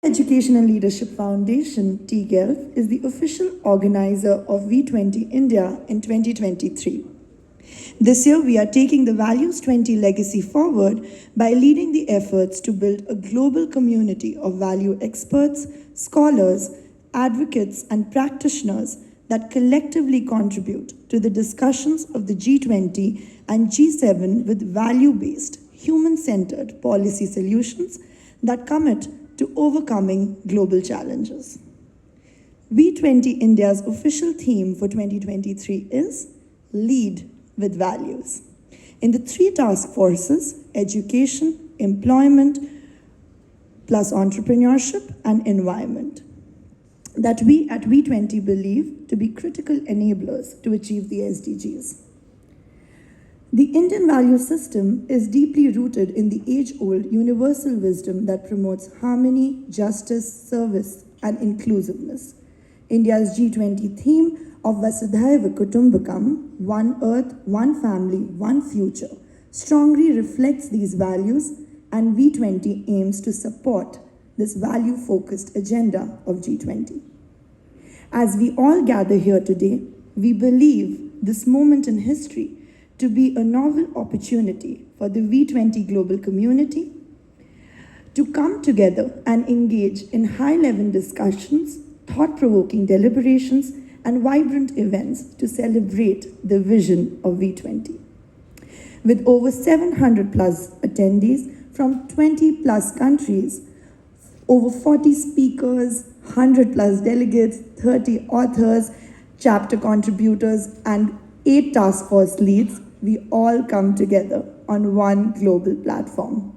Education and Leadership Foundation, tGELF, is the official organizer of V20 India in 2023. This year, we are taking the Values 20 legacy forward by leading the efforts to build a global community of value experts, scholars, advocates, and practitioners that collectively contribute to the discussions of the G20 and G7 with value-based, human-centered policy solutions that commit to overcoming global challenges. V20 India's official theme for 2023 is Lead with Values. In the three task forces, education, employment, plus entrepreneurship and environment, that we at V20 believe to be critical enablers to achieve the SDGs. The Indian value system is deeply rooted in the age-old universal wisdom that promotes harmony, justice, service, and inclusiveness. India's G20 theme of Vasudhaiva Kutumbakam, one earth, one family, one future, strongly reflects these values, and V20 aims to support this value-focused agenda of G20. As we all gather here today, we believe this moment in history to be a novel opportunity for the V20 global community to come together and engage in high-level discussions, thought-provoking deliberations, and vibrant events to celebrate the vision of V20. With over 700 plus attendees from 20 plus countries, over 40 speakers, 100 plus delegates, 30 authors, chapter contributors, and 8 task force leads, we all come together on one global platform.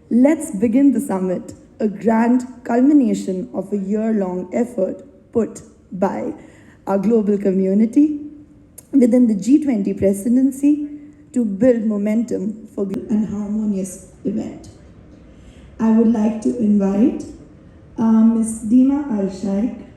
Let's begin the summit, a grand culmination of a year-long effort put by our global community within the G20 presidency to build momentum for an harmonious event. I would like to invite Ms. Dima Al-Shaikh.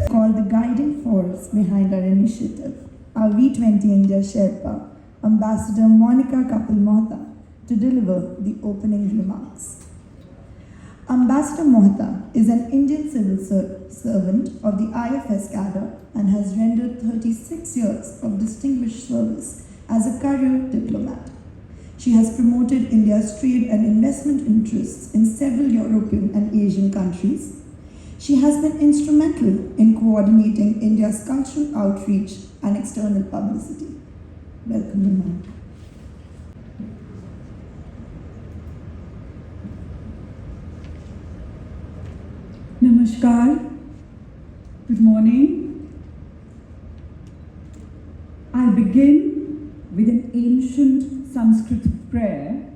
Called the guiding force behind our initiative, our V20 India Sherpa, Ambassador Monica Kapil Mohta, to deliver the opening remarks. Ambassador Mohta is an Indian civil servant of the IFS cadre and has rendered 36 years of distinguished service as a career diplomat. She has promoted India's trade and investment interests in several European and Asian countries. She has been instrumental in coordinating India's cultural outreach and external publicity. Welcome, Nima. Namaskar. Good morning. I begin with an ancient Sanskrit prayer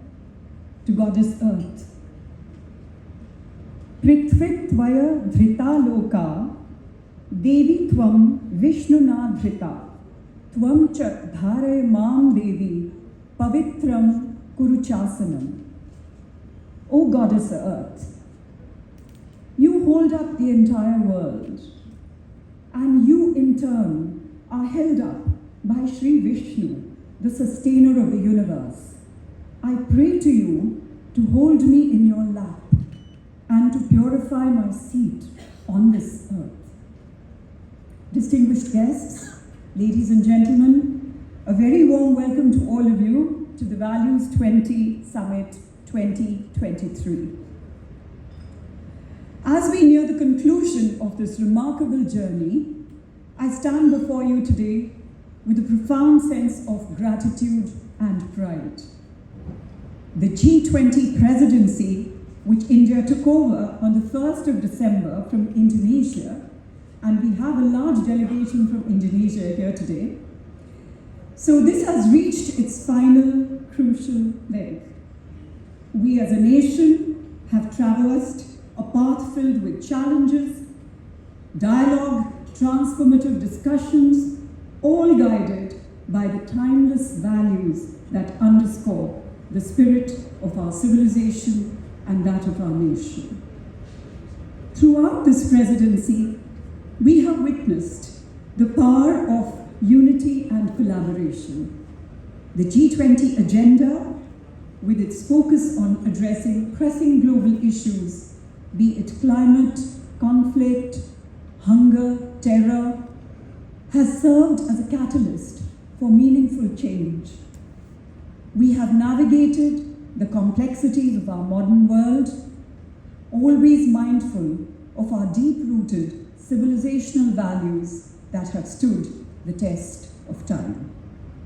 to Goddess Earth. Prithvitvaya dhrita loka, Devi tvam Vishnuna dhrita, tvam cha dhare mam Devi, pavitram kuruchasanam. O Goddess Earth, you hold up the entire world, and you in turn are held up by Sri Vishnu, the sustainer of the universe, I pray to you to hold me in your lap and to purify my seat on this earth. Distinguished guests, ladies and gentlemen, a very warm welcome to all of you to the Values 20 Summit 2023. As we near the conclusion of this remarkable journey, I stand before you today with a profound sense of gratitude and pride. The G20 presidency, which India took over on the 1st of December from Indonesia, and we have a large delegation from Indonesia here today. So this has reached its final crucial leg. We as a nation have traversed a path filled with challenges, dialogue, transformative discussions, all guided by the timeless values that underscore the spirit of our civilization and that of our nation. Throughout this presidency, we have witnessed the power of unity and collaboration. The G20 agenda, with its focus on addressing pressing global issues, be it climate, conflict, hunger, terror, has served as a catalyst for meaningful change. We have navigated the complexities of our modern world, always mindful of our deep-rooted civilizational values that have stood the test of time.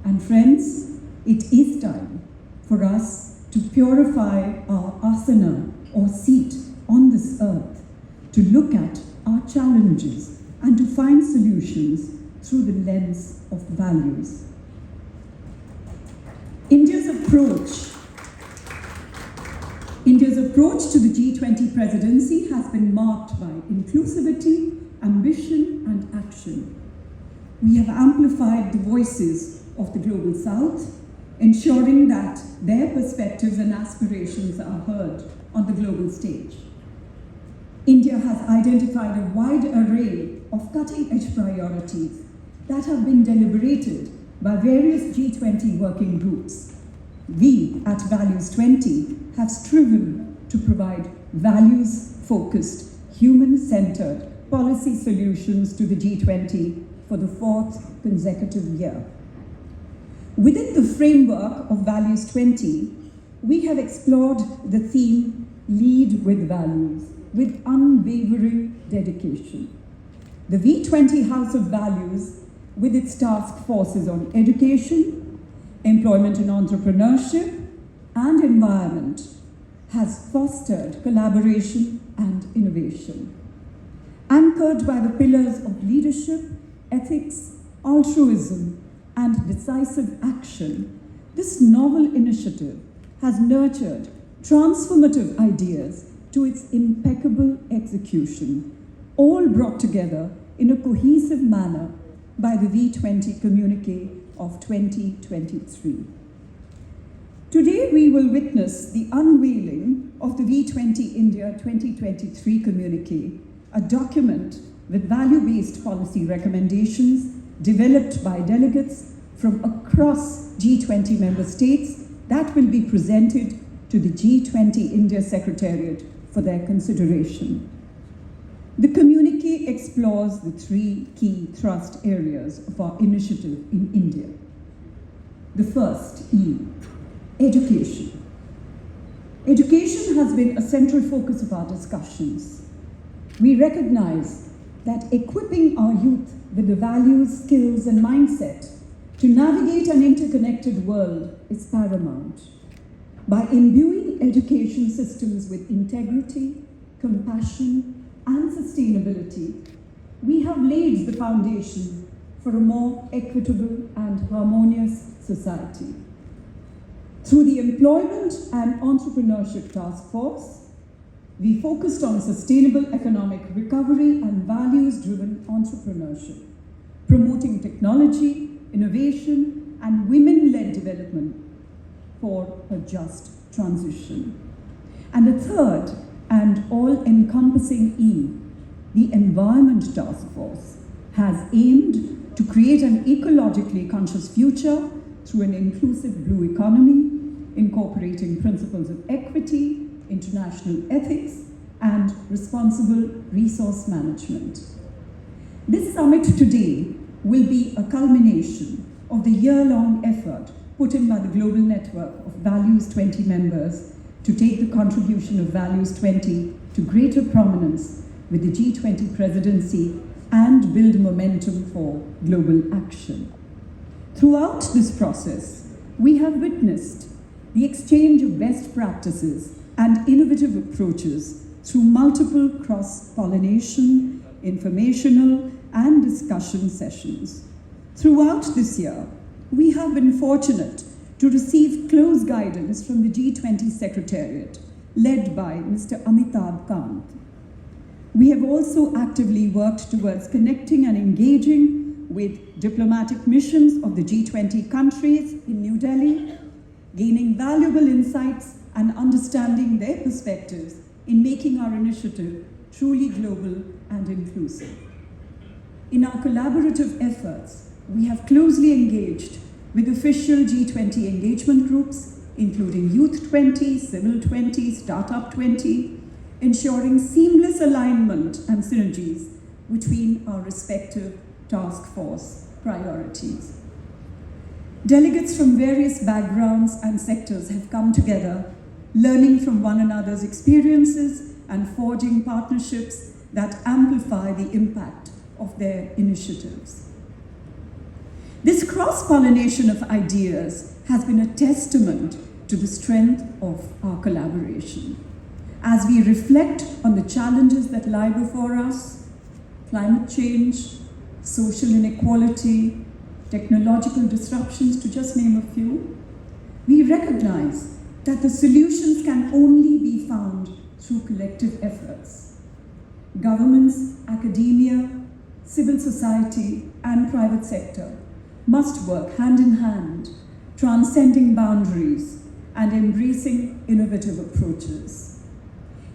And friends, it is time for us to purify our asana or seat on this earth, to look at our challenges and to find solutions through the lens of values. India's approach to the G20 presidency has been marked by inclusivity, ambition, and action. We have amplified the voices of the Global South, ensuring that their perspectives and aspirations are heard on the global stage. India has identified a wide array of cutting-edge priorities that have been deliberated by various G20 working groups. We at Values 20 have striven to provide values-focused, human-centered policy solutions to the G20 for the 4th consecutive year. Within the framework of Values 20, we have explored the theme Lead with Values, with unwavering dedication. The V20 House of Values, with its task forces on education, employment and entrepreneurship, and environment, has fostered collaboration and innovation. Anchored by the pillars of leadership, ethics, altruism, and decisive action, this novel initiative has nurtured transformative ideas to its impeccable execution, all brought together in a cohesive manner by the V20 communique of 2023. Today we will witness the unveiling of the V20 India 2023 communique, a document with value-based policy recommendations developed by delegates from across G20 member states that will be presented to the G20 India Secretariat for their consideration. The communique explores the 3 key thrust areas of our initiative in India. The first, E, education. Education has been a central focus of our discussions. We recognize that equipping our youth with the values, skills, and mindset to navigate an interconnected world is paramount. By imbuing education systems with integrity, compassion, and sustainability, we have laid the foundation for a more equitable and harmonious society. Through the Employment and Entrepreneurship Task Force, we focused on sustainable economic recovery and values-driven entrepreneurship, promoting technology, innovation, and women-led development for a just transition. And the third and all-encompassing E, the Environment Task Force, has aimed to create an ecologically conscious future through an inclusive blue economy, incorporating principles of equity, international ethics, and responsible resource management. This summit today will be a culmination of the year-long effort put in by the global network of Values 20 members to take the contribution of Values 20 to greater prominence with the G20 presidency and build momentum for global action. Throughout this process, we have witnessed the exchange of best practices and innovative approaches through multiple cross-pollination, informational, and discussion sessions. Throughout this year, we have been fortunate to receive close guidance from the G20 Secretariat, led by Mr. Amitabh Kant. We have also actively worked towards connecting and engaging with diplomatic missions of the G20 countries in New Delhi, gaining valuable insights and understanding their perspectives in making our initiative truly global and inclusive. In our collaborative efforts, we have closely engaged with official G20 engagement groups, including Youth 20, Civil 20, Startup 20, ensuring seamless alignment and synergies between our respective task force priorities. Delegates from various backgrounds and sectors have come together, learning from one another's experiences and forging partnerships that amplify the impact of their initiatives. This cross-pollination of ideas has been a testament to the strength of our collaboration. As we reflect on the challenges that lie before us, climate change, social inequality, technological disruptions, to just name a few, we recognize that the solutions can only be found through collective efforts. Governments, academia, civil society, and private sector must work hand in hand, transcending boundaries and embracing innovative approaches.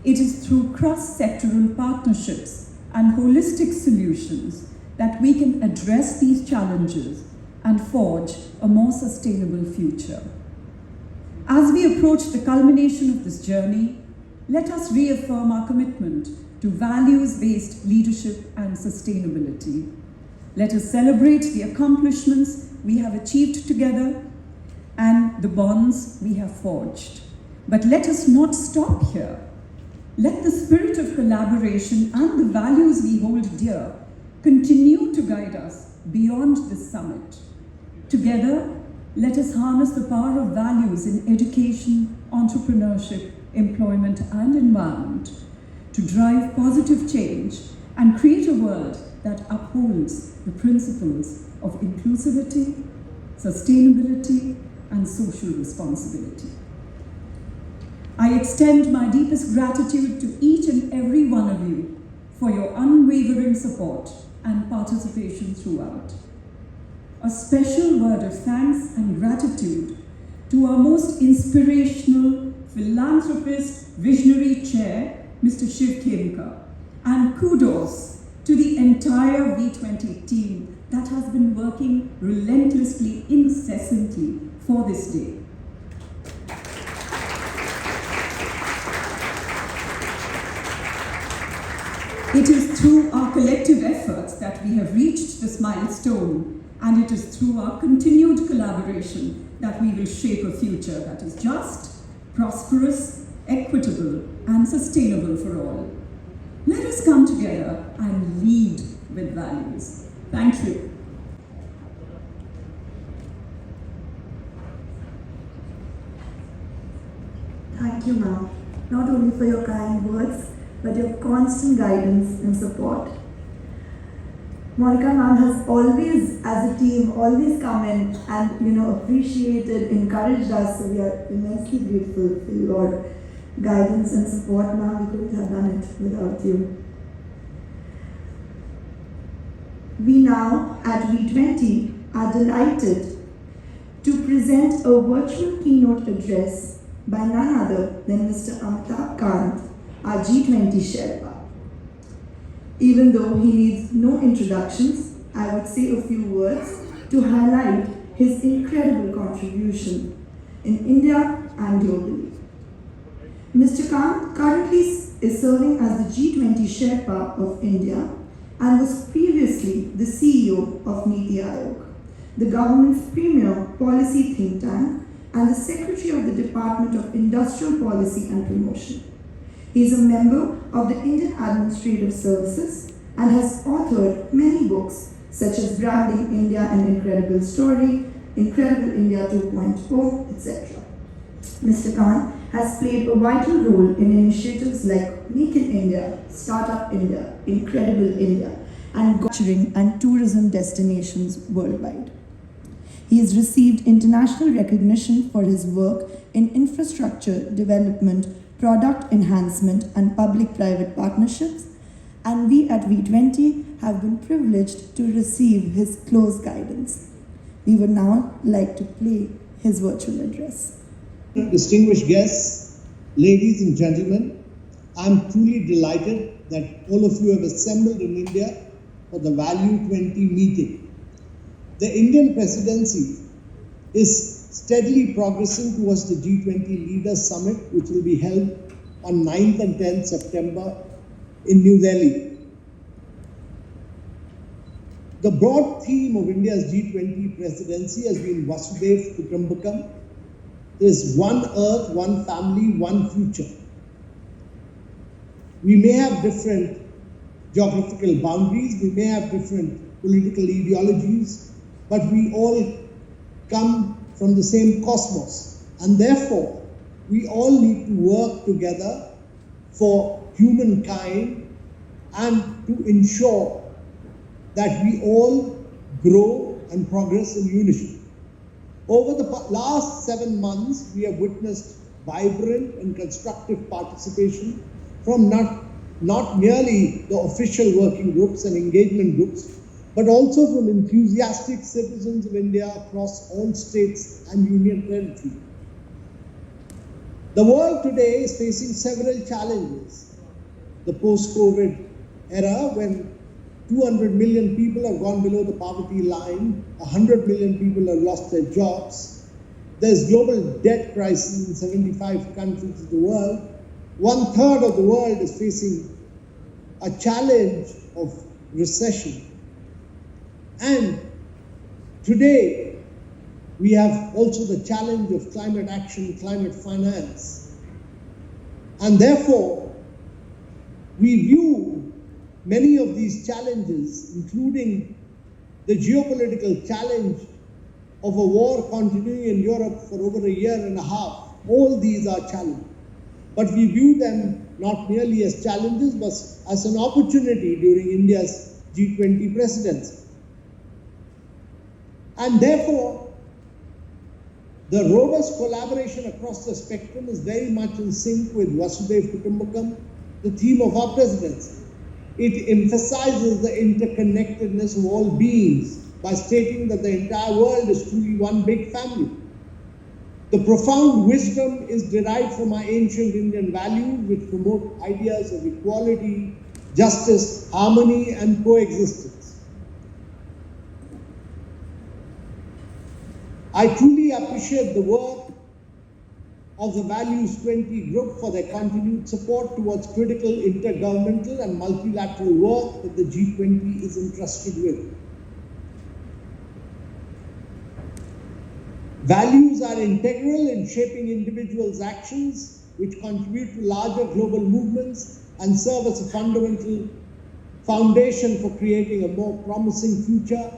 It is through cross-sectoral partnerships and holistic solutions that we can address these challenges and forge a more sustainable future. As we approach the culmination of this journey, let us reaffirm our commitment to values-based leadership and sustainability. Let us celebrate the accomplishments we have achieved together and the bonds we have forged. But let us not stop here. Let the spirit of collaboration and the values we hold dear continue to guide us beyond this summit. Together, let us harness the power of values in education, entrepreneurship, employment, and environment to drive positive change and create a world that upholds the principles of inclusivity, sustainability, and social responsibility. I extend my deepest gratitude to each and every one of you for your unwavering support and participation throughout. A special word of thanks and gratitude to our most inspirational philanthropist, visionary chair, Mr. Shiv Khemka, and kudos to the entire V20 team that has been working relentlessly, incessantly for this day. It is through our collective efforts that we have reached this milestone, and it is through our continued collaboration that we will shape a future that is just, prosperous, equitable, and sustainable for all. Let us come together and lead with values. Thank you. Thank you, ma'am, not only for your kind words, but your constant guidance and support. Monica ma'am has always, as a team, always come in and appreciated, encouraged us. So we are immensely grateful for your guidance and support, ma'am. We couldn't have done it without you. We now at V20 are delighted to present a virtual keynote address by none other than Mr. Amitabh Kant, our G20 Sherpa. Even though he needs no introductions, I would say a few words to highlight his incredible contribution in India and globally. Mr. Kant currently is serving as the G20 Sherpa of India and was previously the CEO of Niti Aayog, the government's premier policy think tank and the Secretary of the Department of Industrial Policy and Promotion. He is a member of the Indian Administrative Services and has authored many books such as Branding India, An Incredible Story, Incredible India 2.0, etc. Mr. Khan has played a vital role in initiatives like Make in India, Startup India, Incredible India, and culturing and tourism destinations worldwide. He has received international recognition for his work in infrastructure development, product enhancement, and public-private partnerships, and we at V20 have been privileged to receive his close guidance. We would now like to play his virtual address. Distinguished guests, ladies and gentlemen, I am truly delighted that all of you have assembled in India for the Value 20 meeting. The Indian presidency is steadily progressing towards the G20 Leaders Summit, which will be held on 9th and 10th September in New Delhi. The broad theme of India's G20 presidency has been Vasudev Kutumbakam. There is one earth, one family, one future. We may have different geographical boundaries, we may have different political ideologies, but we all come from the same cosmos. And therefore, we all need to work together for humankind and to ensure that we all grow and progress in unison. Over the last 7 months, we have witnessed vibrant and constructive participation from not merely the official working groups and engagement groups, but also from enthusiastic citizens of India across all states and union territory. The world today is facing several challenges. The post-COVID era, when 200 million people have gone below the poverty line, 100 million people have lost their jobs. There's global debt crisis in 75 countries of the world. 1/3 of the world is facing a challenge of recession. And today, we have also the challenge of climate action, climate finance. And therefore, we view many of these challenges, including the geopolitical challenge of a war continuing in Europe for over a year and a half. All these are challenges. But we view them not merely as challenges, but as an opportunity during India's G20 presidency. And therefore, the robust collaboration across the spectrum is very much in sync with Vasudev Kutumbakam, the theme of our presidency. It emphasizes the interconnectedness of all beings by stating that the entire world is truly one big family. The profound wisdom is derived from our ancient Indian values, which promote ideas of equality, justice, harmony, and coexistence. I truly appreciate the work of the Values 20 group for their continued support towards critical intergovernmental and multilateral work that the G20 is entrusted with. Values are integral in shaping individuals' actions, which contribute to larger global movements and serve as a fundamental foundation for creating a more promising future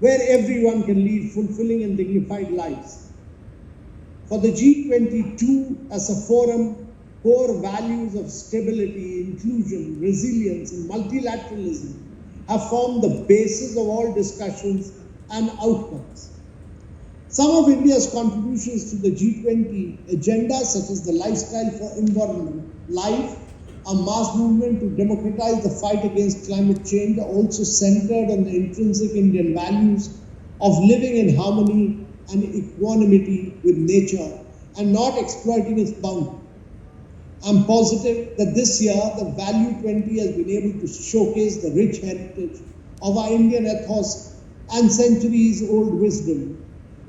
where everyone can lead fulfilling and dignified lives. For the G22 as a forum, core values of stability, inclusion, resilience, and multilateralism have formed the basis of all discussions and outcomes. Some of India's contributions to the G20 agenda, such as the Lifestyle for Environment, LIFE, a mass movement to democratize the fight against climate change, are also centered on the intrinsic Indian values of living in harmony and equanimity with nature and not exploiting its boundaries. I'm positive that this year the Value 20 has been able to showcase the rich heritage of our Indian ethos and centuries-old wisdom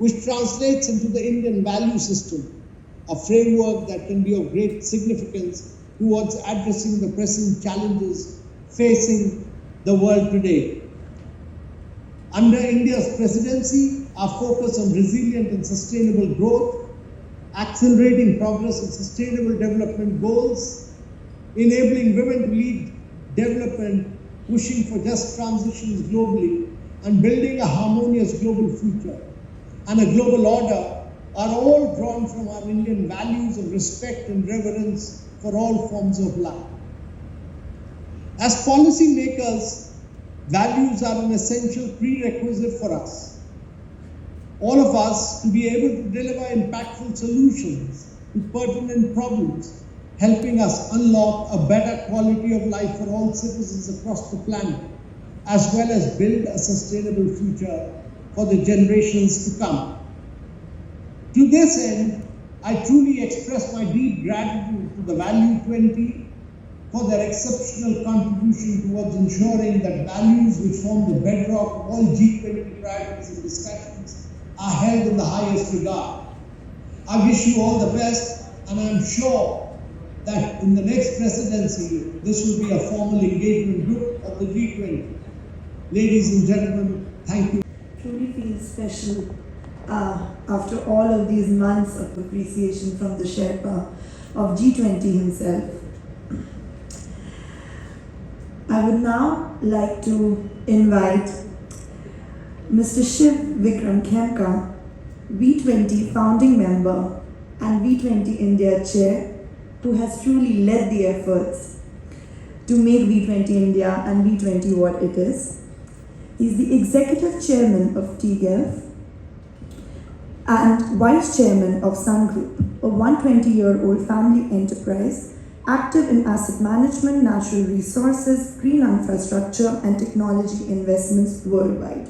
which translates into the Indian value system, a framework that can be of great significance towards addressing the pressing challenges facing the world today. Under India's presidency, our focus on resilient and sustainable growth, accelerating progress in sustainable development goals, enabling women to lead development, pushing for just transitions globally, and building a harmonious global future and a global order are all drawn from our Indian values of respect and reverence for all forms of life. As policy makers, values are an essential prerequisite for us. All of us to be able to deliver impactful solutions to pertinent problems, helping us unlock a better quality of life for all citizens across the planet, as well as build a sustainable future for the generations to come. To this end, I truly express my deep gratitude to the Value 20 for their exceptional contribution towards ensuring that values which form the bedrock of all G20 priorities and discussions are held in the highest regard. I wish you all the best, and I am sure that in the next presidency, this will be a formal engagement group of the G20. Ladies and gentlemen, thank you. Truly feels special after all of these months of appreciation from the Sherpa of G20 himself. I would now like to invite Mr. Shiv Vikram Khemka, V20 founding member and V20 India chair, who has truly led the efforts to make V20 India and V20 what it is. He's the executive chairman of tGELF and vice chairman of Sun Group, a 120-year-old family enterprise active in asset management, natural resources, green infrastructure, and technology investments worldwide.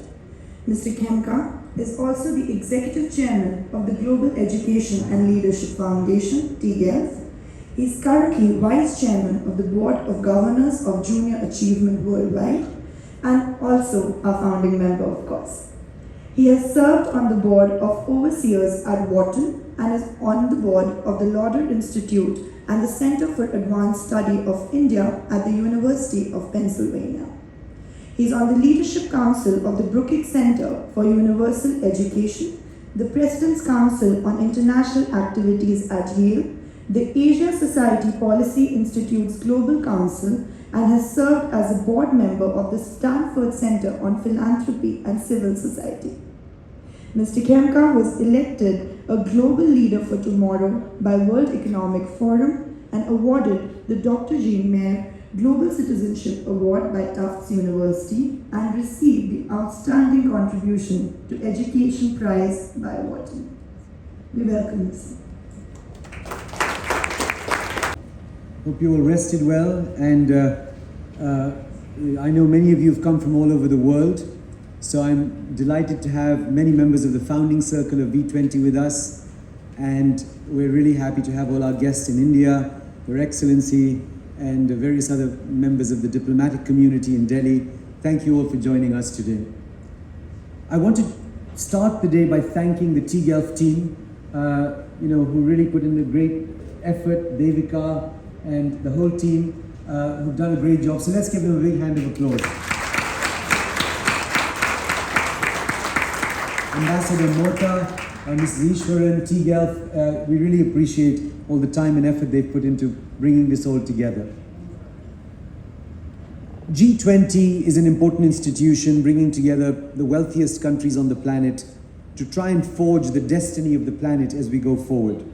Mr. Khemka is also the executive chairman of the Global Education and Leadership Foundation, tGELF. He is currently vice chairman of the board of governors of Junior Achievement Worldwide and also a founding member, of course. He has served on the board of overseers at Wharton and is on the board of the Lauder Institute and the Center for Advanced Study of India at the University of Pennsylvania. He is on the Leadership Council of the Brookings Center for Universal Education, the President's Council on International Activities at Yale, the Asia Society Policy Institute's Global Council, and has served as a board member of the Stanford Center on Philanthropy and Civil Society. Mr. Khemka was elected a Global Leader for Tomorrow by World Economic Forum and awarded the Dr. Jean Mayer Global Citizenship Award by Tufts University and received the Outstanding Contribution to Education Prize by Wharton. We welcome you. Hope you all rested well, and I know many of you have come from all over the world, so I'm delighted to have many members of the founding circle of V20 with us, and we're really happy to have all our guests in India, Your Excellency, and various other members of the diplomatic community in Delhi. Thank you all for joining us today. I want to start the day by thanking the tGELF team, who really put in a great effort, Devika, and the whole team who've done a great job. So let's give them a big hand of applause. Ambassador Mota, Mrs. Ishwaran, tGELF, we really appreciate all the time and effort they've put into bringing this all together. G20 is an important institution bringing together the wealthiest countries on the planet to try and forge the destiny of the planet as we go forward.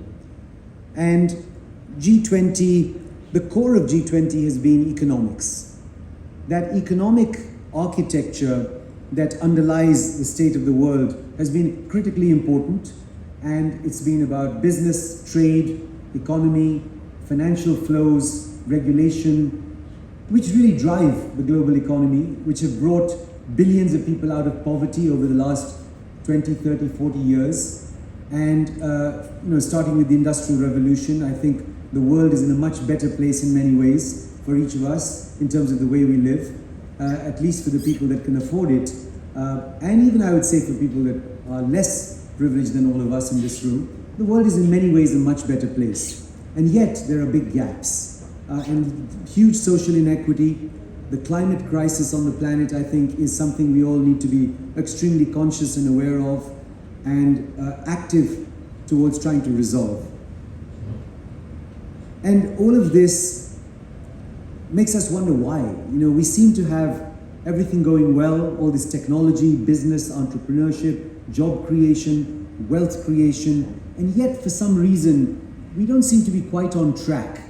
And G20, the core of G20 has been economics. That economic architecture that underlies the state of the world has been critically important, and it's been about business, trade, economy, financial flows, regulation, which really drive the global economy, which have brought billions of people out of poverty over the last 20, 30, 40 years. And starting with the Industrial Revolution, I think the world is in a much better place in many ways for each of us in terms of the way we live, at least for the people that can afford it. And even I would say for people that are less privileged than all of us in this room. The world is in many ways a much better place. And yet there are big gaps and huge social inequity. The climate crisis on the planet, I think, is something we all need to be extremely conscious and aware of and active towards trying to resolve. And all of this makes us wonder why. We seem to have everything going well, all this technology, business, entrepreneurship, job creation, wealth creation, and yet for some reason we don't seem to be quite on track.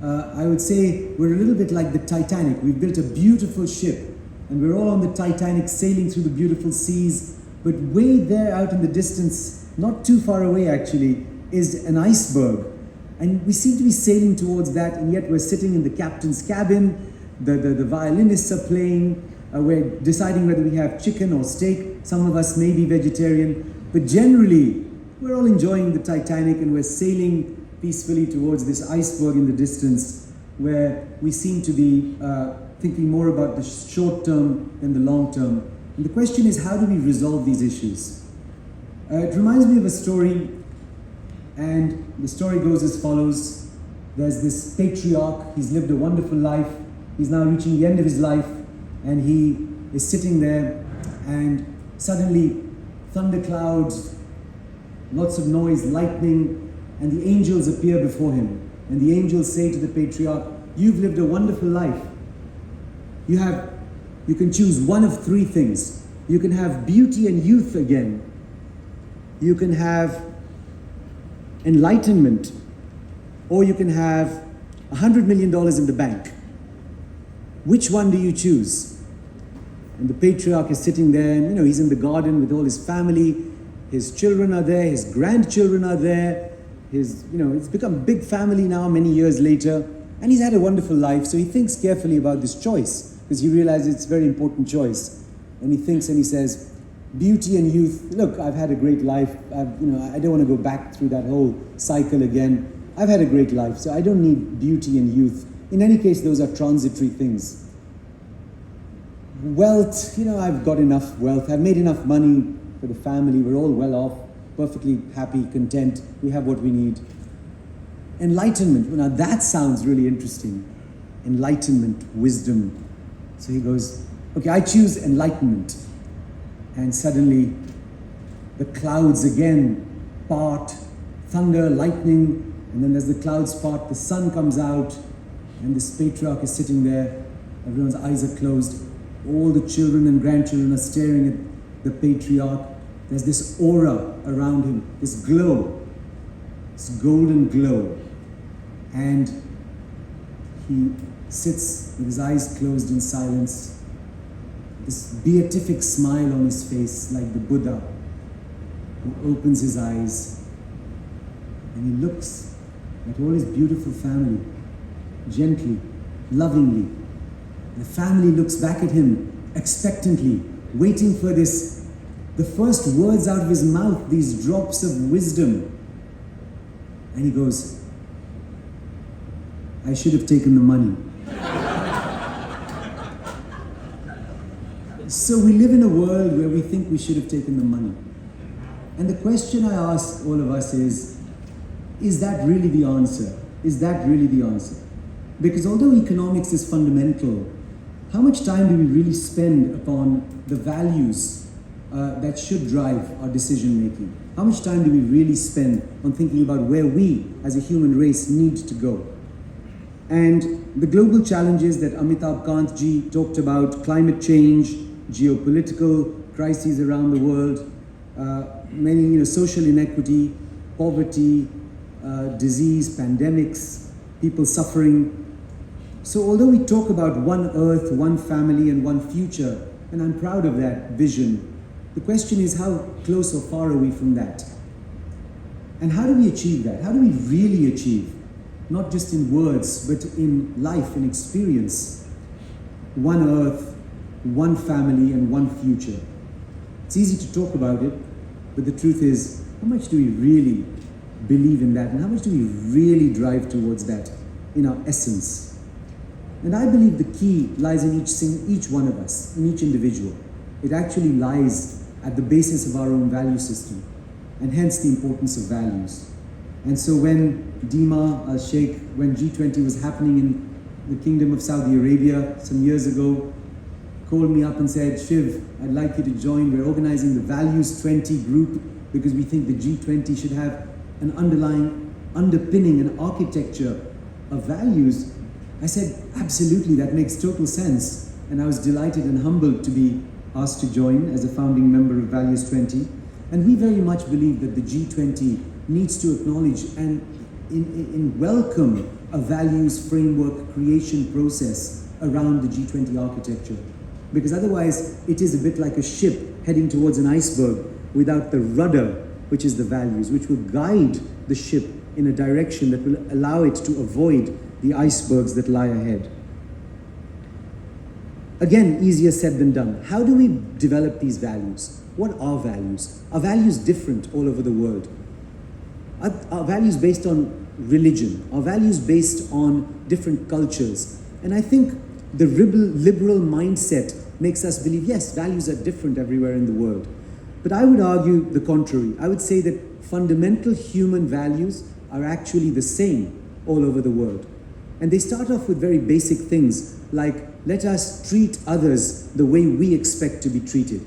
I would say we're a little bit like the Titanic. We've built a beautiful ship and we're all on the Titanic sailing through the beautiful seas, but way there out in the distance, not too far away actually, is an iceberg. And we seem to be sailing towards that, and yet we're sitting in the captain's cabin, the violinists are playing, we're deciding whether we have chicken or steak, some of us may be vegetarian, but generally we're all enjoying the Titanic and we're sailing peacefully towards this iceberg in the distance where we seem to be thinking more about the short term than the long term. And the question is, how do we resolve these issues? It reminds me of a story, and the story goes as follows. There's this patriarch, he's lived a wonderful life, he's now reaching the end of his life, and he is sitting there, and suddenly thunderclouds, lots of noise, lightning, and the angels appear before him. And the angels say to the patriarch, "You've lived a wonderful life. You can choose one of three things. You can have beauty and youth again. You can have enlightenment, or you can have $100 million in the bank. Which one do you choose?" And the patriarch is sitting there, and he's in the garden with all his family. His children are there, his grandchildren are there. It's become a big family now many years later, and he's had a wonderful life. So he thinks carefully about this choice because he realizes it's a very important choice. And he thinks and he says, beauty and youth, look, I've had a great life. I don't want to go back through that whole cycle again. I've had a great life, so I don't need beauty and youth. In any case, those are transitory things. Wealth, I've got enough wealth. I've made enough money for the family. We're all well off, perfectly happy, content. We have what we need. Enlightenment, now that sounds really interesting. Enlightenment, wisdom. So he goes, okay, I choose enlightenment. And suddenly the clouds again part, thunder, lightning, and then as the clouds part, the sun comes out, and this patriarch is sitting there. Everyone's eyes are closed. All the children and grandchildren are staring at the patriarch. There's this aura around him, this glow, this golden glow. And he sits with his eyes closed in silence, this beatific smile on his face like the Buddha, who opens his eyes and he looks at all his beautiful family, gently, lovingly. The family looks back at him expectantly, waiting for the first words out of his mouth, these drops of wisdom. And he goes, I should have taken the money. So we live in a world where we think we should have taken the money. And the question I ask all of us is that really the answer? Is that really the answer? Because although economics is fundamental, how much time do we really spend upon the values that should drive our decision making? How much time do we really spend on thinking about where we as a human race need to go? And the global challenges that Amitabh Kant ji talked about, climate change, geopolitical crises around the world, many social inequity, poverty, disease, pandemics, people suffering. So although we talk about one earth, one family and one future, and I'm proud of that vision, the question is how close or far are we from that? And how do we achieve that? How do we really achieve, not just in words, but in life and experience, one earth, one family and one future? It's easy to talk about it, but the truth is, how much do we really believe in that? And how much do we really drive towards that in our essence? And I believe the key lies in each one of us, in each individual. It actually lies at the basis of our own value system. and hence the importance of values. And so when Dima al-Sheikh, when G20 was happening in the Kingdom of Saudi Arabia some years ago, called me up and said, Shiv, I'd like you to join. We're organizing the Values 20 group because we think the G20 should have an underpinning, an architecture of values. I said, absolutely, that makes total sense. And I was delighted and humbled to be asked to join as a founding member of Values 20. And we very much believe that the G20 needs to acknowledge and in welcome a values framework creation process around the G20 architecture. Because otherwise it is a bit like a ship heading towards an iceberg without the rudder, which is the values, which will guide the ship in a direction that will allow it to avoid the icebergs that lie ahead. Again, easier said than done. How do we develop these values? What are values? Are values different all over the world? Are values based on religion? Are values based on different cultures? And I think the liberal mindset makes us believe, yes, values are different everywhere in the world. But I would argue the contrary. I would say that fundamental human values are actually the same all over the world. And they start off with very basic things like, let us treat others the way we expect to be treated.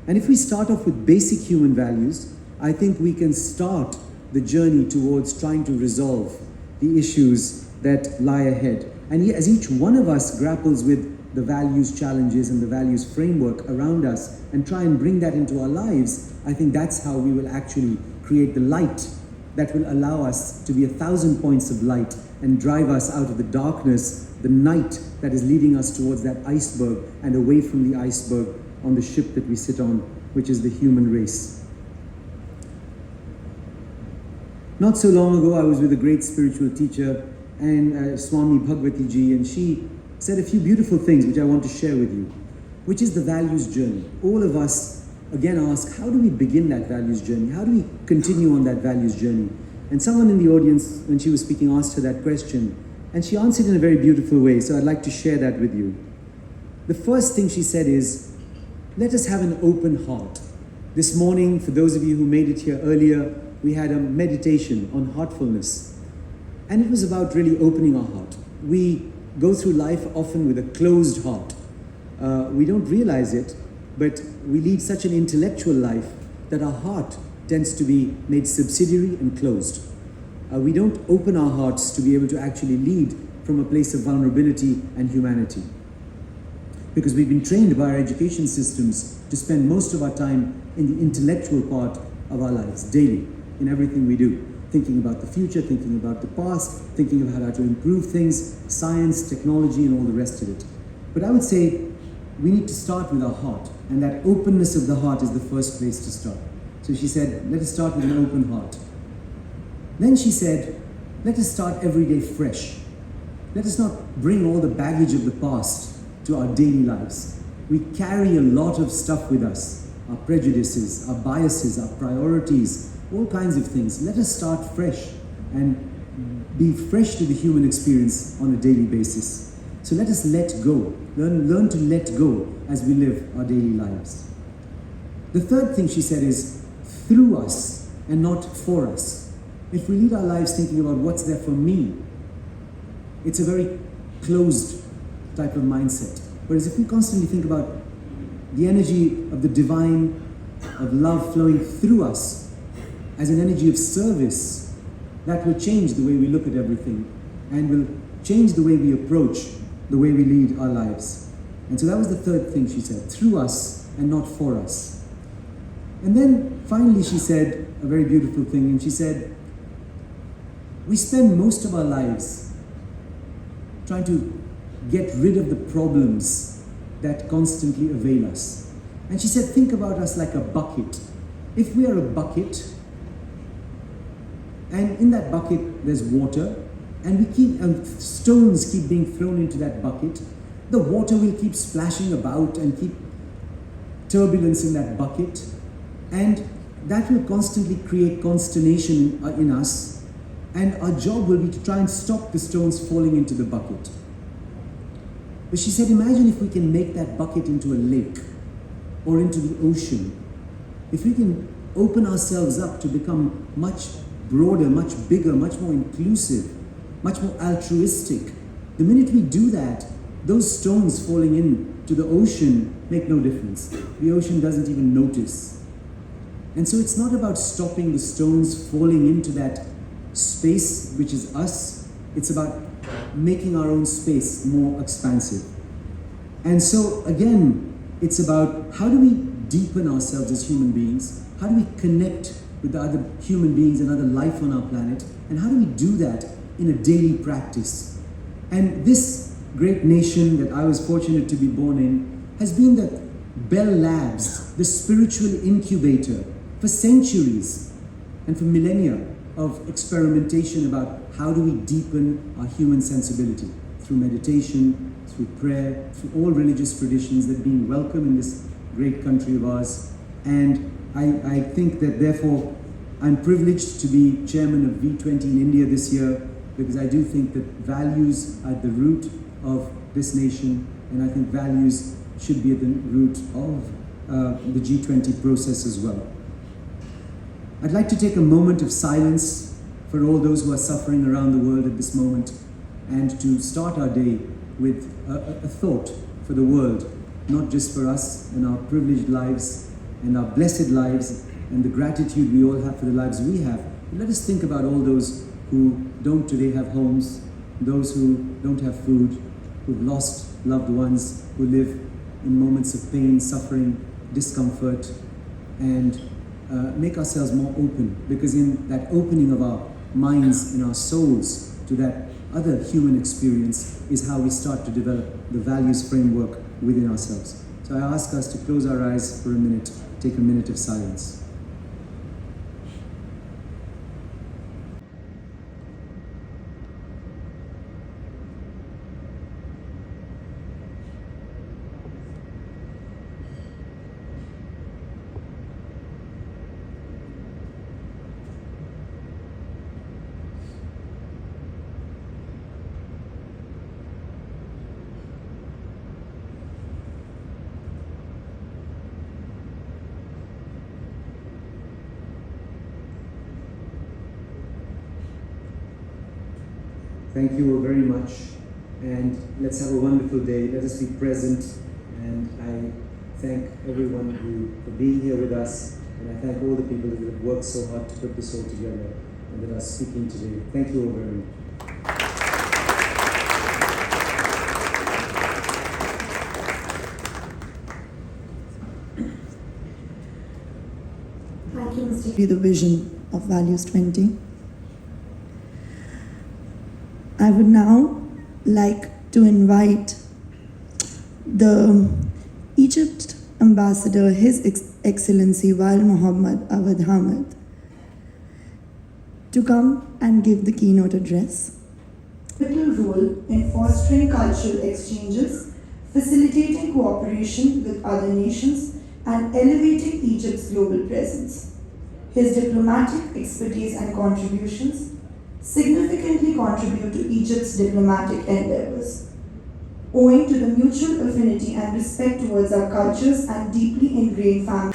And if we start off with basic human values, I think we can start the journey towards trying to resolve the issues that lie ahead. And as each one of us grapples with the values challenges and the values framework around us and try and bring that into our lives, I think that's how we will actually create the light that will allow us to be 1,000 points of light and drive us out of the darkness, the night that is leading us towards that iceberg and away from the iceberg on the ship that we sit on, which is the human race. Not so long ago, I was with a great spiritual teacher, and Swami Bhagwati Ji, and she said a few beautiful things which I want to share with you, which is the values journey. All of us, again, ask, how do we begin that values journey? How do we continue on that values journey? And someone in the audience, when she was speaking, asked her that question, and she answered in a very beautiful way, so I'd like to share that with you. The first thing she said is, let us have an open heart. This morning, for those of you who made it here earlier, we had a meditation on heartfulness. And it was about really opening our heart. We go through life often with a closed heart. We don't realize it, but we lead such an intellectual life that our heart tends to be made subsidiary and closed. We don't open our hearts to be able to actually lead from a place of vulnerability and humanity. Because we've been trained by our education systems to spend most of our time in the intellectual part of our lives, daily, in everything we do. Thinking about the future, thinking about the past, thinking about how to improve things, science, technology, and all the rest of it. But I would say we need to start with our heart, and that openness of the heart is the first place to start. So she said, let us start with an open heart. Then she said, let us start every day fresh. Let us not bring all the baggage of the past to our daily lives. We carry a lot of stuff with us, our prejudices, our biases, our priorities, all kinds of things. Let us start fresh and be fresh to the human experience on a daily basis. So let us let go, learn to let go as we live our daily lives. The third thing she said is through us and not for us. If we lead our lives thinking about what's there for me, it's a very closed type of mindset. Whereas if we constantly think about the energy of the divine, of love flowing through us as an energy of service, that will change the way we look at everything and will change the way we approach the way we lead our lives. And so that was the third thing she said, through us and not for us. And then finally she said a very beautiful thing, and she said, we spend most of our lives trying to get rid of the problems that constantly avail us. And she said, think about us like a bucket. If we are a bucket, and in that bucket there's water, and stones keep being thrown into that bucket, the water will keep splashing about and keep turbulence in that bucket, and that will constantly create consternation in us, and our job will be to try and stop the stones falling into the bucket. But she said, imagine if we can make that bucket into a lake or into the ocean. If we can open ourselves up to become much broader, much bigger, much more inclusive, much more altruistic. The minute we do that, those stones falling into the ocean make no difference. The ocean doesn't even notice. And so it's not about stopping the stones falling into that space which is us. It's about making our own space more expansive. And so again, it's about how do we deepen ourselves as human beings? How do we connect with the other human beings and other life on our planet? And how do we do that in a daily practice? And this great nation that I was fortunate to be born in has been the Bell Labs, the spiritual incubator for centuries and for millennia of experimentation about how do we deepen our human sensibility through meditation, through prayer, through all religious traditions that being welcome in this great country of ours. And I think that therefore I'm privileged to be chairman of V20 in India this year, because I do think that values are at the root of this nation, and I think values should be at the root of the G20 process as well. I'd like to take a moment of silence for all those who are suffering around the world at this moment, and to start our day with a thought for the world, not just for us and our privileged lives and our blessed lives and the gratitude we all have for the lives we have. But let us think about all those who don't today have homes, those who don't have food, who've lost loved ones, who live in moments of pain, suffering, discomfort, and make ourselves more open, because in that opening of our minds and our souls to that other human experience is how we start to develop the values framework within ourselves. So I ask us to close our eyes for a minute, take a minute of silence. Thank you all very much, and let's have a wonderful day. Let us be present, and I thank everyone for being here with us, and I thank all the people that have worked so hard to put this all together and that are speaking today. Thank you all very much. Thank you, Mr. The vision of Values 20. I would now like to invite the Egypt Ambassador, His Excellency Wal Muhammad Awad Hamid, to come and give the keynote address. Pivotal role in fostering cultural exchanges, facilitating cooperation with other nations, and elevating Egypt's global presence. His diplomatic expertise and contributions significantly contribute to Egypt's diplomatic endeavors, owing to the mutual affinity and respect towards our cultures and deeply ingrained family.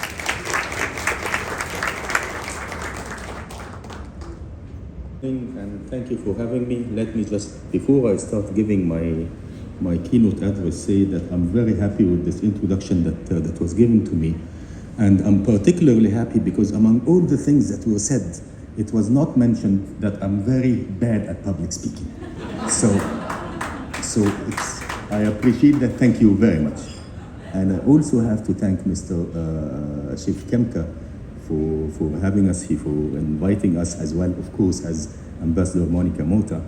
And thank you for having me. Let me just, before I start giving my keynote address, say that I'm very happy with this introduction that was given to me. And I'm particularly happy because among all the things that were said, it was not mentioned that I'm very bad at public speaking. So I appreciate that. Thank you very much. And I also have to thank Mr. Chef Kemka for having us here, for inviting us as well, of course, as Ambassador Monica Mota.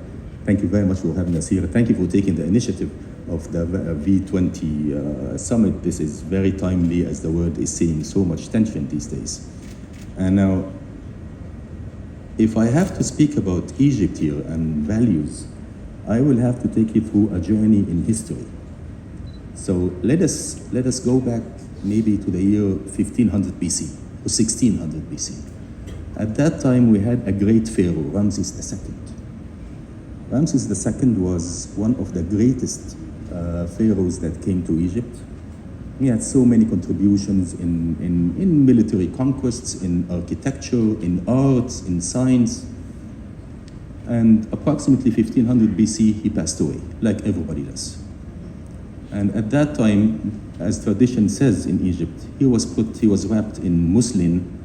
Thank you very much for having us here. Thank you for taking the initiative of the V20 summit. This is very timely as the world is seeing so much tension these days. And now, if I have to speak about Egypt here and values, I will have to take you through a journey in history. So let us go back maybe to the year 1500 BC or 1600 BC. At that time, we had a great pharaoh, Ramses II. Ramses II was one of the greatest pharaohs that came to Egypt. He had so many contributions in military conquests, in architecture, in arts, in science. And approximately 1500 BC, he passed away, like everybody does. And at that time, as tradition says in Egypt, he was wrapped in muslin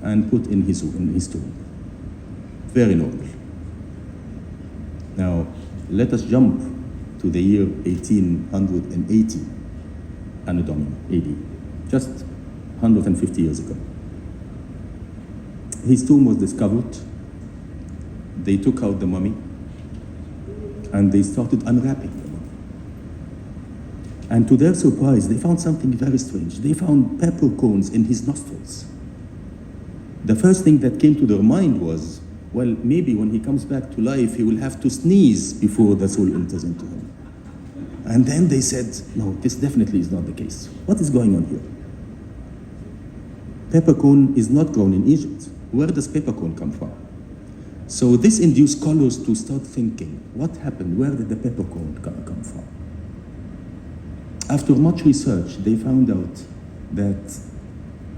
and put in his tomb. Very normal. Now, let us jump to the year 1880, Anno Domini, AD, just 150 years ago. His tomb was discovered. They took out the mummy and they started unwrapping the mummy. And to their surprise, they found something very strange. They found peppercorns in his nostrils. The first thing that came to their mind was, well, maybe when he comes back to life, he will have to sneeze before the soul enters into him. And then they said, no, this definitely is not the case. What is going on here? Peppercorn is not grown in Egypt. Where does peppercorn come from? So this induced scholars to start thinking, what happened? Where did the peppercorn come from? After much research, they found out that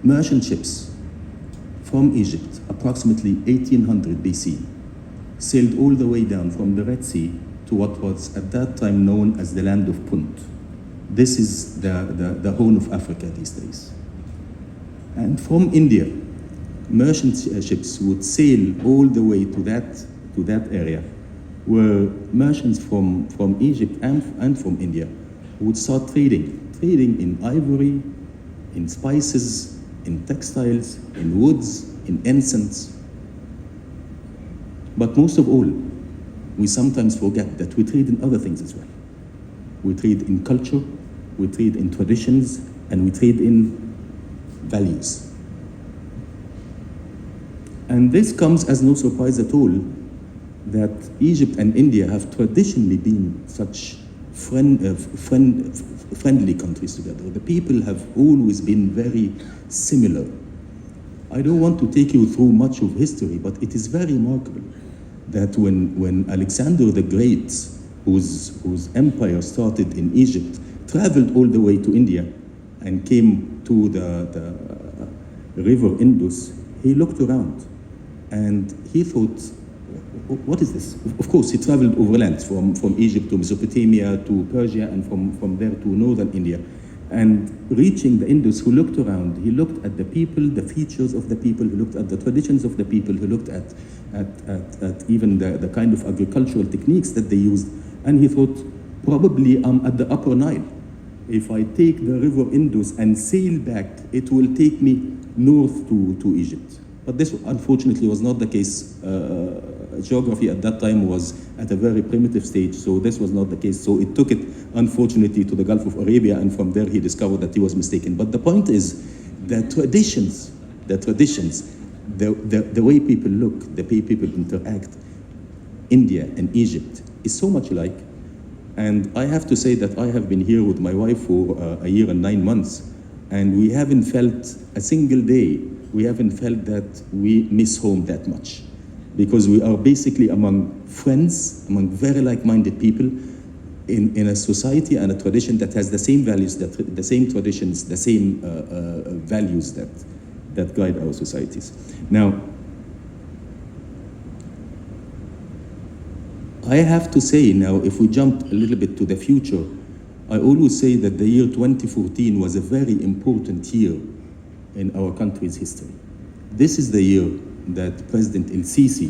merchant ships from Egypt, approximately 1800 BC, sailed all the way down from the Red Sea to what was at that time known as the land of Punt. This is the Horn of Africa these days. And from India, merchant ships would sail all the way to that area, where merchants from Egypt and from India would start trading in ivory, in spices, in textiles, in woods, in incense. But most of all, we sometimes forget that we trade in other things as well. We trade in culture, we trade in traditions, and we trade in values. And this comes as no surprise at all that Egypt and India have traditionally been such friendly countries together. The people have always been very similar. I don't want to take you through much of history, but it is very remarkable that when Alexander the Great, whose empire started in Egypt, traveled all the way to India and came to the river Indus, he looked around and he thought, what is this? Of course, he traveled overland from Egypt to Mesopotamia to Persia and from there to northern India. And reaching the Indus, he looked around, he looked at the people, the features of the people, he looked at the traditions of the people, he looked at even the kind of agricultural techniques that they used, and he thought, probably I'm at the upper Nile. If I take the river Indus and sail back, it will take me north to Egypt. But this, unfortunately, was not the case. Geography at that time was at a very primitive stage, so this was not the case. So it took it, unfortunately, to the Gulf of Arabia, and from there he discovered that he was mistaken. But the point is, the traditions, the way people look, the way people interact, India and Egypt is so much alike. And I have to say that I have been here with my wife for a year and 9 months, and we haven't felt a single day, we haven't felt that we miss home that much. Because we are basically among friends, among very like-minded people in a society and a tradition that has the same values, the same traditions, the same values that guide our societies. Now, I have to say now, if we jump a little bit to the future, I always say that the year 2014 was a very important year in our country's history. This is the year that President El-Sisi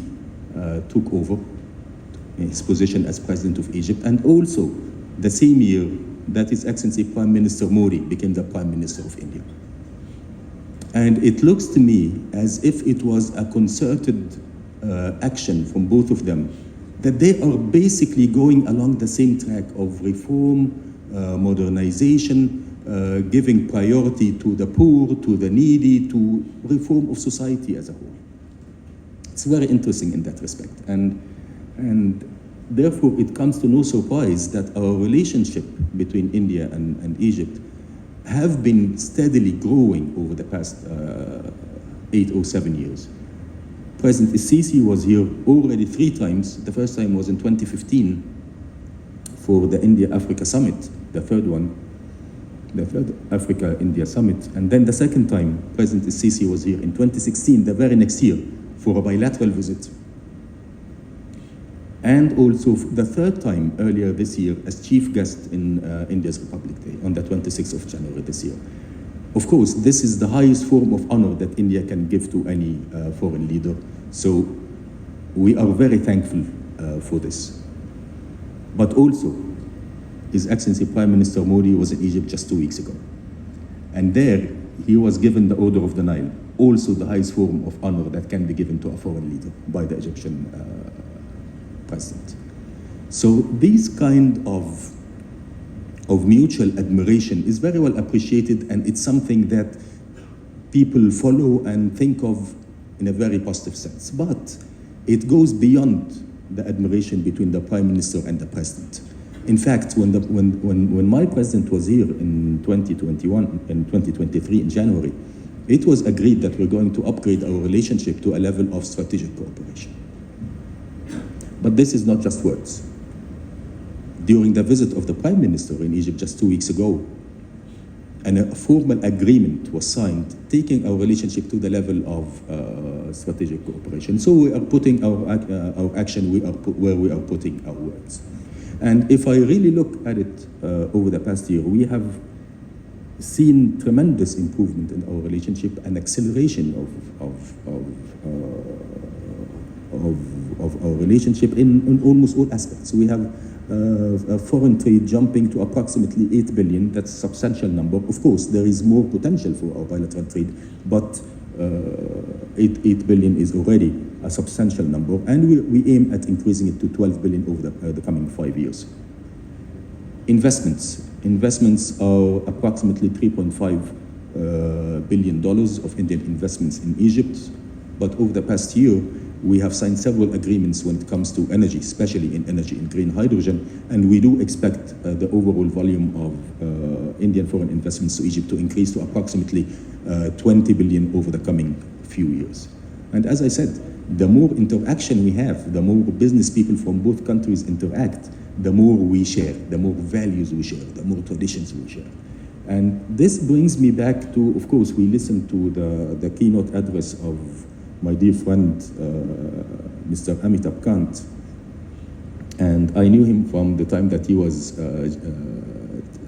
took over his position as President of Egypt, and also the same year that His Excellency Prime Minister Modi became the Prime Minister of India. And it looks to me as if it was a concerted action from both of them, that they are basically going along the same track of reform, modernization, giving priority to the poor, to the needy, to reform of society as a whole. It's very interesting in that respect. And therefore, it comes to no surprise that our relationship between India and Egypt have been steadily growing over the past 8 or 7 years. President El-Sisi was here already 3 times. The first time was in 2015 for the India-Africa Summit, the 3rd one. the third Africa-India summit. And then the second time, President Sisi was here in 2016, the very next year, for a bilateral visit. And also the third time earlier this year as chief guest in India's Republic Day on the 26th of January this year. Of course, this is the highest form of honor that India can give to any foreign leader. So we are very thankful for this. But also, His Excellency Prime Minister Modi was in Egypt just 2 weeks ago. And there, he was given the Order of the Nile, also the highest form of honor that can be given to a foreign leader by the Egyptian president. So this kind of mutual admiration is very well appreciated, and it's something that people follow and think of in a very positive sense. But it goes beyond the admiration between the Prime Minister and the President. In fact, when my President was here in 2021 and 2023 in January, it was agreed that we're going to upgrade our relationship to a level of strategic cooperation. But this is not just words. During the visit of the Prime Minister in Egypt just 2 weeks ago, a formal agreement was signed taking our relationship to the level of strategic cooperation. So we are putting our action where we are putting our words. And if I really look at it over the past year, we have seen tremendous improvement in our relationship and acceleration of our relationship in almost all aspects. We have foreign trade jumping to approximately 8 billion. That's a substantial number. Of course, there is more potential for our bilateral trade, but 8 billion is already a substantial number, and we aim at increasing it to 12 billion over the coming 5 years. Investments are approximately $3.5 billion of Indian investments in Egypt, but over the past year, we have signed several agreements when it comes to energy, especially in energy and green hydrogen, and we do expect the overall volume of Indian foreign investments to Egypt to increase to approximately 20 billion over the coming few years. And as I said, the more interaction we have, the more business people from both countries interact, the more we share, the more values we share, the more traditions we share. And this brings me back to, of course, we listened to the keynote address of my dear friend, Mr. Amitabh Kant. And I knew him from the time that he was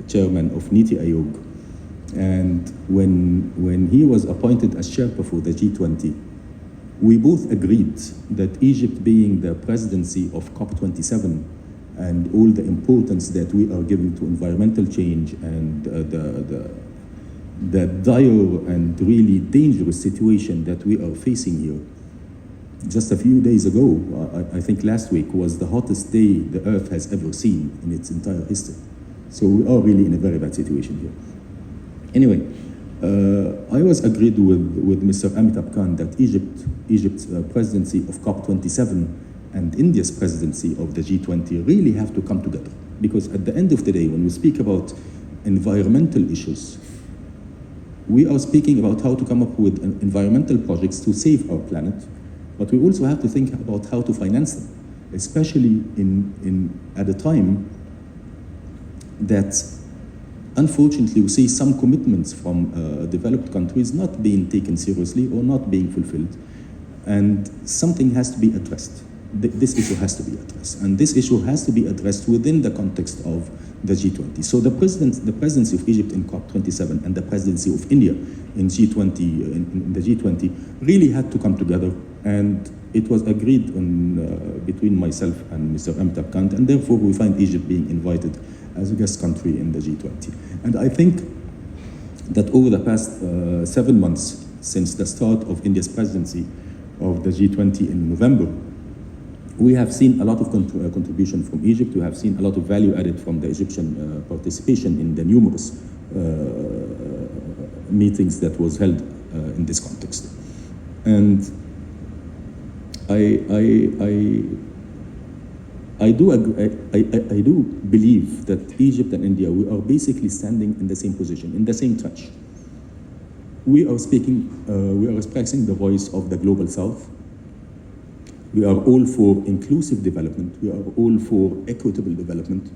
chairman of Niti Aayog. And when he was appointed as Sherpa for the G20, we both agreed that Egypt, being the presidency of COP27 and all the importance that we are giving to environmental change and the dire and really dangerous situation that we are facing here. Just a few days ago, I think last week, was the hottest day the Earth has ever seen in its entire history. So we are really in a very bad situation here. Anyway, I was agreed with Mr. Amitabh Kant that Egypt's presidency of COP27 and India's presidency of the G20 really have to come together. Because at the end of the day, when we speak about environmental issues, we are speaking about how to come up with environmental projects to save our planet, but we also have to think about how to finance them, especially at a time that, unfortunately, we see some commitments from developed countries not being taken seriously or not being fulfilled, and something has to be addressed. This issue has to be addressed, and this issue has to be addressed within the context of the G20. So the presidency of Egypt in COP27 and the presidency of India in G20 in the G20 really had to come together, and it was agreed on between myself and Mr. Amitabh Kant, and therefore we find Egypt being invited as a guest country in the G20. And I think that over the past 7 months since the start of India's presidency of the G20 in November, we have seen a lot of contribution from Egypt. We have seen a lot of value added from the Egyptian participation in the numerous meetings that was held in this context. And I do believe that Egypt and India, we are basically standing in the same position, in the same trench. We are expressing the voice of the global South. We are all for inclusive development. We are all for equitable development.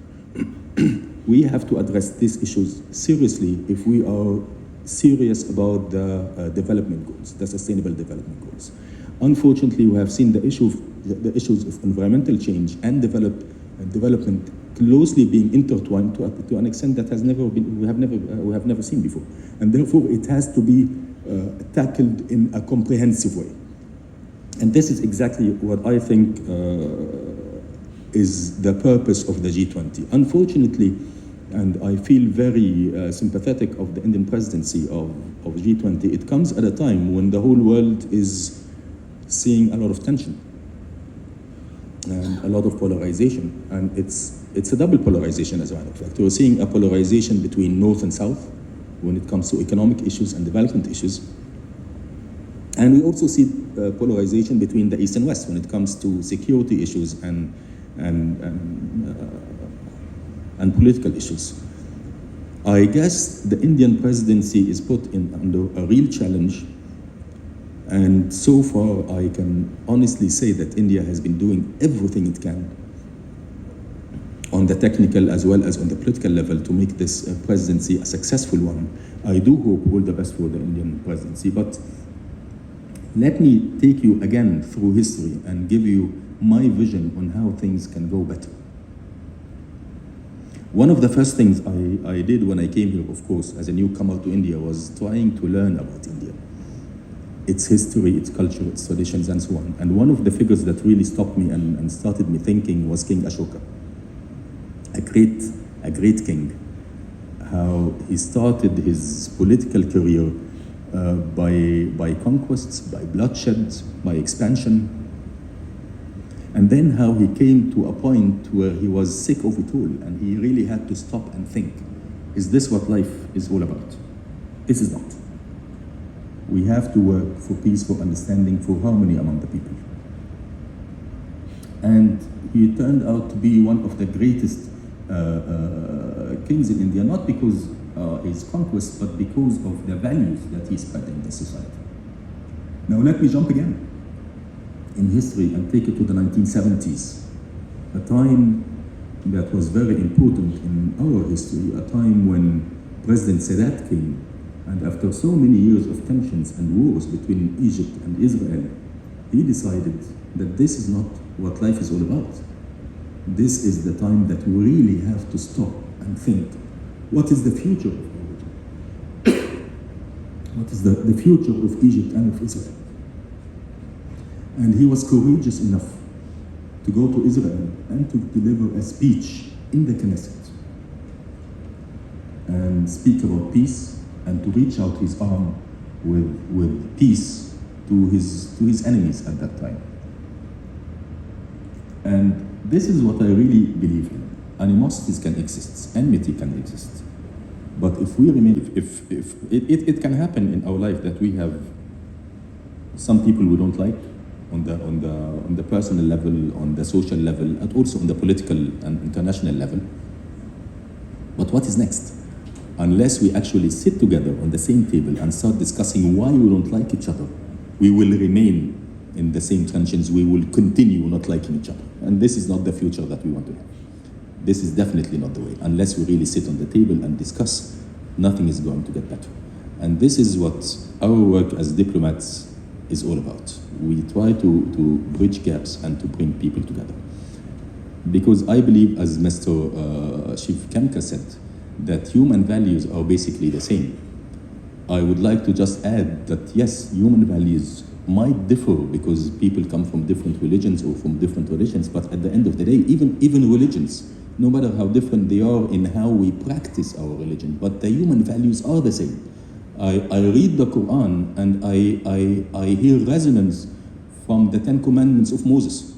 we have to address these issues seriously if we are serious about the development goals, the sustainable development goals. Unfortunately, we have seen the issues of environmental change and development closely being intertwined to an extent that we have never seen before, and therefore it has to be tackled in a comprehensive way. And this is exactly what I think is the purpose of the G20. Unfortunately, and I feel very sympathetic of the Indian presidency of G20, it comes at a time when the whole world is seeing a lot of tension and a lot of polarization, and it's a double polarization, as a matter of fact. We're seeing a polarization between North and South when it comes to economic issues and development issues. And we also see polarization between the East and West when it comes to security issues and political issues. I guess the Indian presidency is put under a real challenge, and so far I can honestly say that India has been doing everything it can on the technical as well as on the political level to make this presidency a successful one. I do hope all the best for the Indian presidency, but let me take you again through history and give you my vision on how things can go better. One of the first things I did when I came here, of course, as a newcomer to India, was trying to learn about India, its history, its culture, its traditions, and so on. And one of the figures that really stopped me and started me thinking was King Ashoka, a great king. How he started his political career by conquests, by bloodshed, by expansion, and then how he came to a point where he was sick of it all and he really had to stop and think, is this what life is all about? This is not. We have to work for peace, for understanding, for harmony among the people. And he turned out to be one of the greatest kings in India, not because his conquest, but because of the values that he spread in the society. Now let me jump again in history and take it to the 1970s, a time that was very important in our history, a time when President Sadat came, and after so many years of tensions and wars between Egypt and Israel, he decided that this is not what life is all about. This is the time that we really have to stop and think, what is the future of our region? What is the future of Egypt and of Israel? And he was courageous enough to go to Israel and to deliver a speech in the Knesset and speak about peace and to reach out his arm with peace to his enemies at that time. And this is what I really believe in. Animosities can exist, enmity can exist. But if we remain, if it can happen in our life that we have some people we don't like on the personal level, on the social level, and also on the political and international level. But what is next? Unless we actually sit together on the same table and start discussing why we don't like each other, we will remain in the same tensions, we will continue not liking each other. And this is not the future that we want to have. This is definitely not the way. Unless we really sit on the table and discuss, nothing is going to get better. And this is what our work as diplomats is all about. We try to bridge gaps and to bring people together. Because I believe, as Mr. Chief Kemka said, that human values are basically the same. I would like to just add that yes, human values might differ because people come from different religions or from different traditions, but at the end of the day, even religions, no matter how different they are in how we practice our religion, but the human values are the same. I read the Quran and I hear resonance from the 10 Commandments of Moses.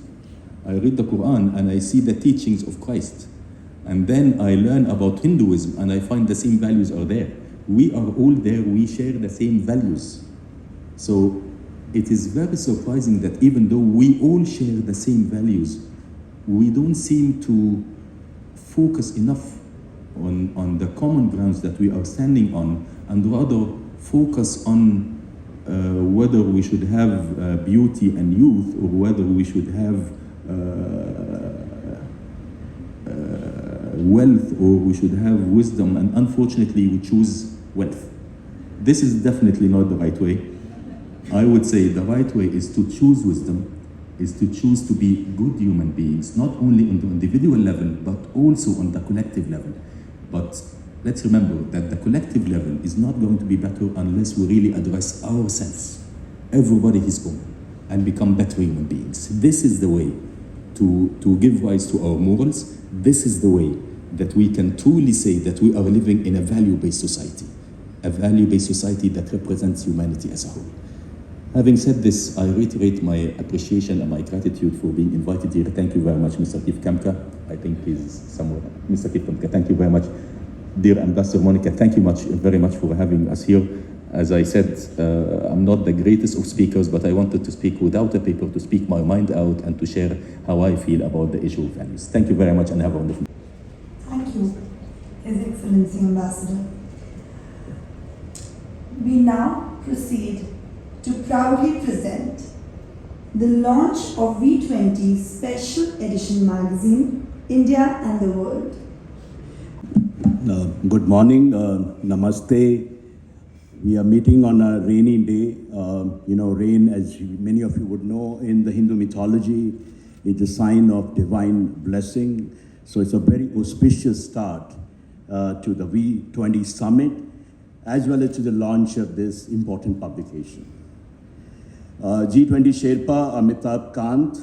I read the Quran and I see the teachings of Christ. And then I learn about Hinduism and I find the same values are there. We are all there, we share the same values. So it is very surprising that even though we all share the same values, we don't seem to focus enough on the common grounds that we are standing on, and rather focus on whether we should have beauty and youth or whether we should have wealth, or we should have wisdom, and unfortunately we choose wealth. This is definitely not the right way. I would say the right way is to choose wisdom, is to choose to be good human beings, not only on the individual level, but also on the collective level. But let's remember that the collective level is not going to be better unless we really address ourselves, everybody his own, and become better human beings. This is the way to give rise to our morals. This is the way that we can truly say that we are living in a value-based society, a value-based society that represents humanity as a whole. Having said this, I reiterate my appreciation and my gratitude for being invited here. Thank you very much, Mr. Keith Kamka. I think he's somewhere. Mr. Keith Kamka, thank you very much. Dear Ambassador Monica, thank you very much for having us here. As I said, I'm not the greatest of speakers, but I wanted to speak without a paper, to speak my mind out and to share how I feel about the issue of values. Thank you very much and have a wonderful day. Thank you, His Excellency Ambassador. We now proceed to proudly present the launch of V20 Special Edition magazine, India and the World. Good morning, namaste. We are meeting on a rainy day. Rain, as many of you would know, in the Hindu mythology, is a sign of divine blessing. So it's a very auspicious start to the V20 summit, as well as to the launch of this important publication. G20 Sherpa Amitabh Kant,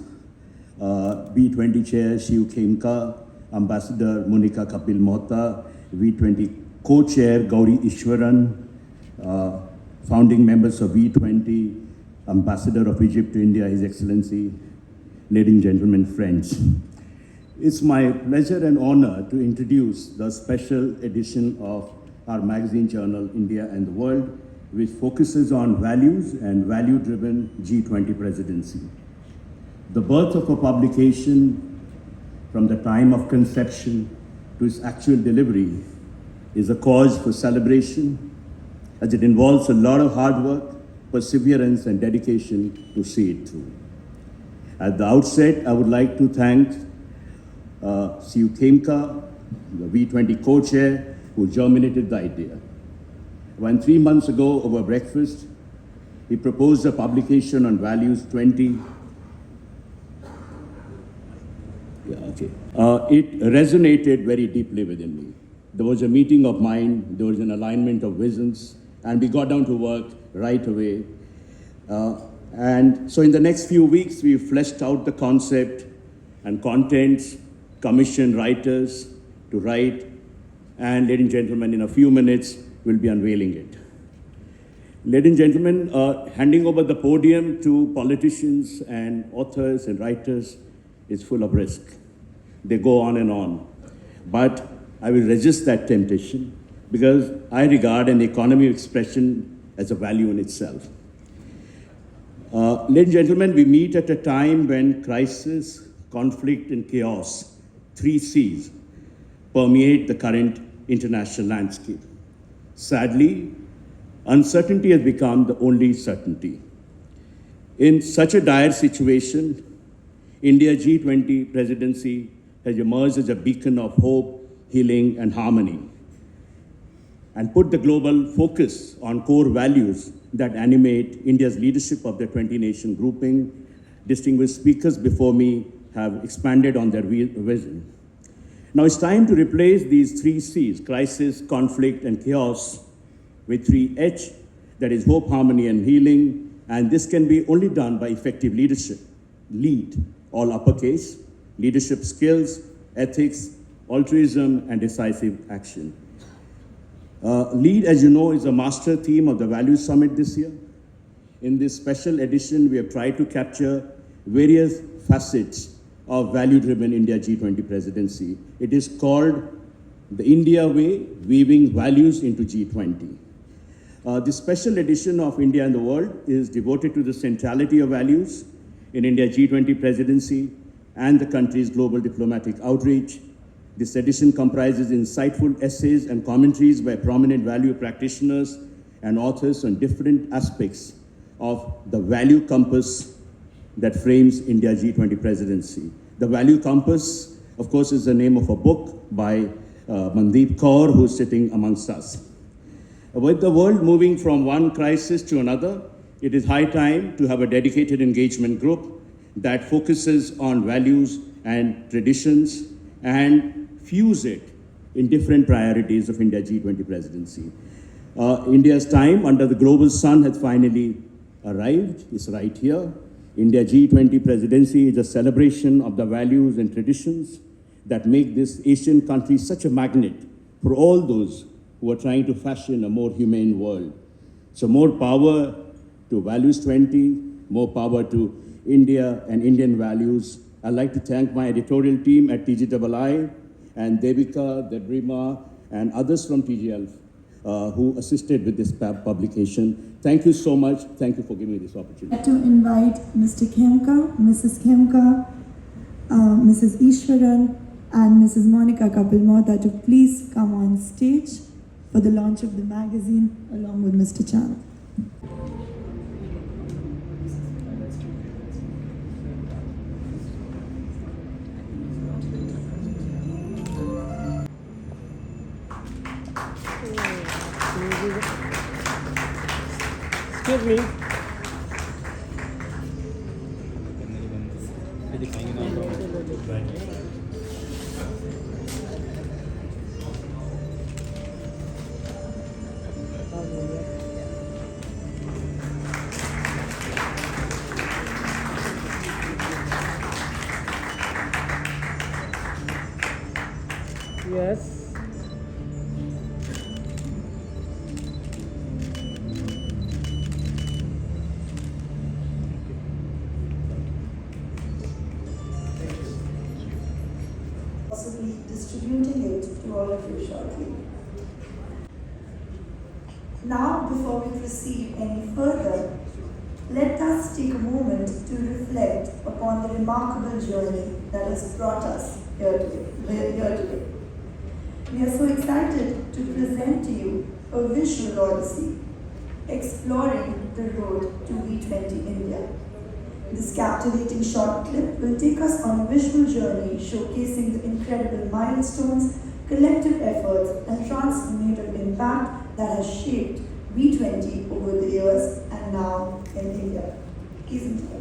B20 Chair Shiv Khemka, Ambassador Monica Kapil Mohta, V20 Co-Chair Gauri Ishwaran, founding members of V20, Ambassador of Egypt to India, His Excellency, ladies and gentlemen, friends. It's my pleasure and honor to introduce the special edition of our magazine journal, India and the World, which focuses on values and value-driven G20 presidency. The birth of a publication, from the time of conception to its actual delivery, is a cause for celebration, as it involves a lot of hard work, perseverance, and dedication to see it through. At the outset, I would like to thank Shiv Khemka, the V20 co-chair, who germinated the idea. When 3 months ago, over breakfast, he proposed a publication on Values 20. It resonated very deeply within me. There was a meeting of mind, there was an alignment of visions, and we got down to work right away. And so in the next few weeks, we fleshed out the concept and contents, commissioned writers to write, and ladies and gentlemen, in a few minutes, we'll be unveiling it. Ladies and gentlemen, handing over the podium to politicians and authors and writers is full of risk. They go on and on. But I will resist that temptation because I regard an economy of expression as a value in itself. Ladies and gentlemen, we meet at a time when crisis, conflict, and chaos, 3 C's, permeate the current international landscape. Sadly, uncertainty has become the only certainty. In such a dire situation, India G20 presidency has emerged as a beacon of hope, healing, and harmony, and put the global focus on core values that animate India's leadership of the 20-nation grouping. Distinguished speakers before me have expanded on their vision. Now it's time to replace these 3 C's, crisis, conflict, and chaos, with 3 H, that is hope, harmony, and healing. And this can be only done by effective leadership. Lead, all uppercase, leadership skills, ethics, altruism, and decisive action. Lead, as you know, is a master theme of the Values Summit this year. In this special edition, we have tried to capture various facets of value-driven India G20 presidency. It is called the India Way, Weaving Values into G20. This special edition of India and the World is devoted to the centrality of values in India G20 presidency and the country's global diplomatic outreach. This edition comprises insightful essays and commentaries by prominent value practitioners and authors on different aspects of the value compass that frames India G20 presidency. The value compass of course, is the name of a book by Mandeep Kaur, who is sitting amongst us. With the world moving from one crisis to another, it is high time to have a dedicated engagement group that focuses on values and traditions and fuse it in different priorities of India G20 presidency. India's time under the global sun has finally arrived. It's right here. India G20 presidency is a celebration of the values and traditions that make this Asian country such a magnet for all those who are trying to fashion a more humane world. So more power to Values 20, more power to India and Indian values. I'd like to thank my editorial team at tGELF and Devika, Debrima, and others from tGELF who assisted with this publication. Thank you so much. Thank you for giving me this opportunity. To invite Mr. Khemka, Mrs. Khemka, Mrs. Ishwaran, and Mrs. Monica Kapil-Mohta to please come on stage for the launch of the magazine along with Mr. Chand. Excuse me. Yes. Possibly distributing it to all of you shortly. Now, before we proceed any further, let us take a moment to reflect upon the remarkable journey that has brought us here today. We are so excited to present to you a visual odyssey exploring the road to V20 India. This captivating short clip will take us on a visual journey showcasing the incredible milestones, collective efforts, and transformative impact that has shaped V20 over the years and now in India. Please enjoy.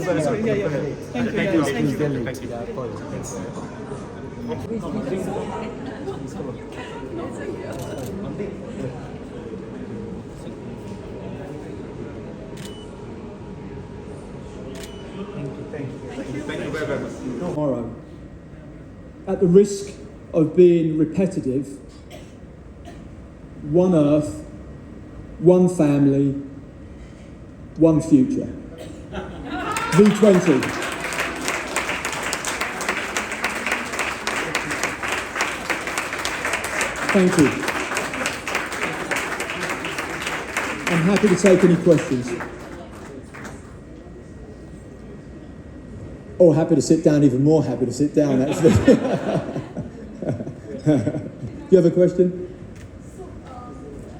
Sorry, yeah. Thank you, guys. Thank you. Tomorrow. At the risk of being repetitive, one Earth, one family, one future. V20. Thank you. I'm happy to take any questions. Or happy to sit down, even more happy to sit down, actually. Do you have a question? So,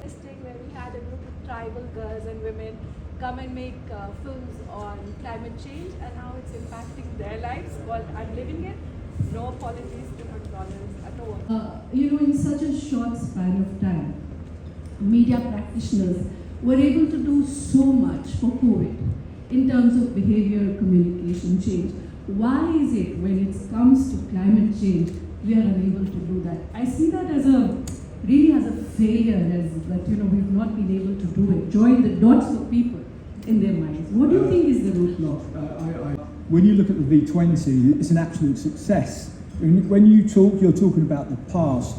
this thing where we had a group of tribal girls and women come and make films on climate change and how it's impacting their lives while I'm living it. No apologies to McDonald's at all. In such a short span of time, media practitioners were able to do so much for COVID in terms of behavioral communication change. Why is it when it comes to climate change, we are unable to do that? I see that as a failure, as that we've not been able to do it. Join the dots for people in their minds. What do you think is the root law? When you look at the V20, it's an absolute success. When you talk, you're talking about the past.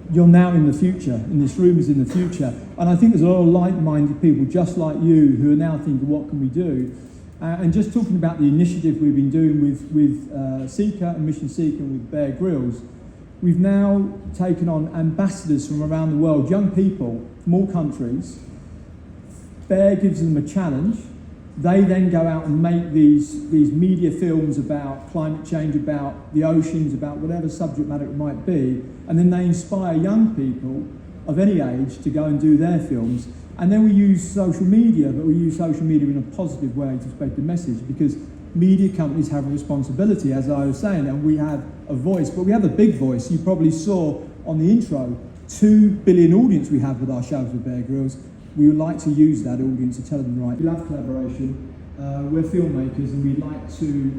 You're now in the future, and this room is in the future. And I think there's a lot of like-minded people just like you who are now thinking, what can we do? And just talking about the initiative we've been doing with Seeker and Mission Seeker and with Bear Grylls, we've now taken on ambassadors from around the world, young people from all countries. Bear gives them a challenge. They then go out and make these media films about climate change, about the oceans, about whatever subject matter it might be, and then they inspire young people of any age to go and do their films. And then we use social media, but we use social media in a positive way to spread the message, because media companies have a responsibility, as I was saying, and we have a voice, but we have a big voice. You probably saw on the intro, 2 billion audience we have with our shows with Bear Grylls. We would like to use that audience to tell them right. We love collaboration. We're filmmakers, and we like to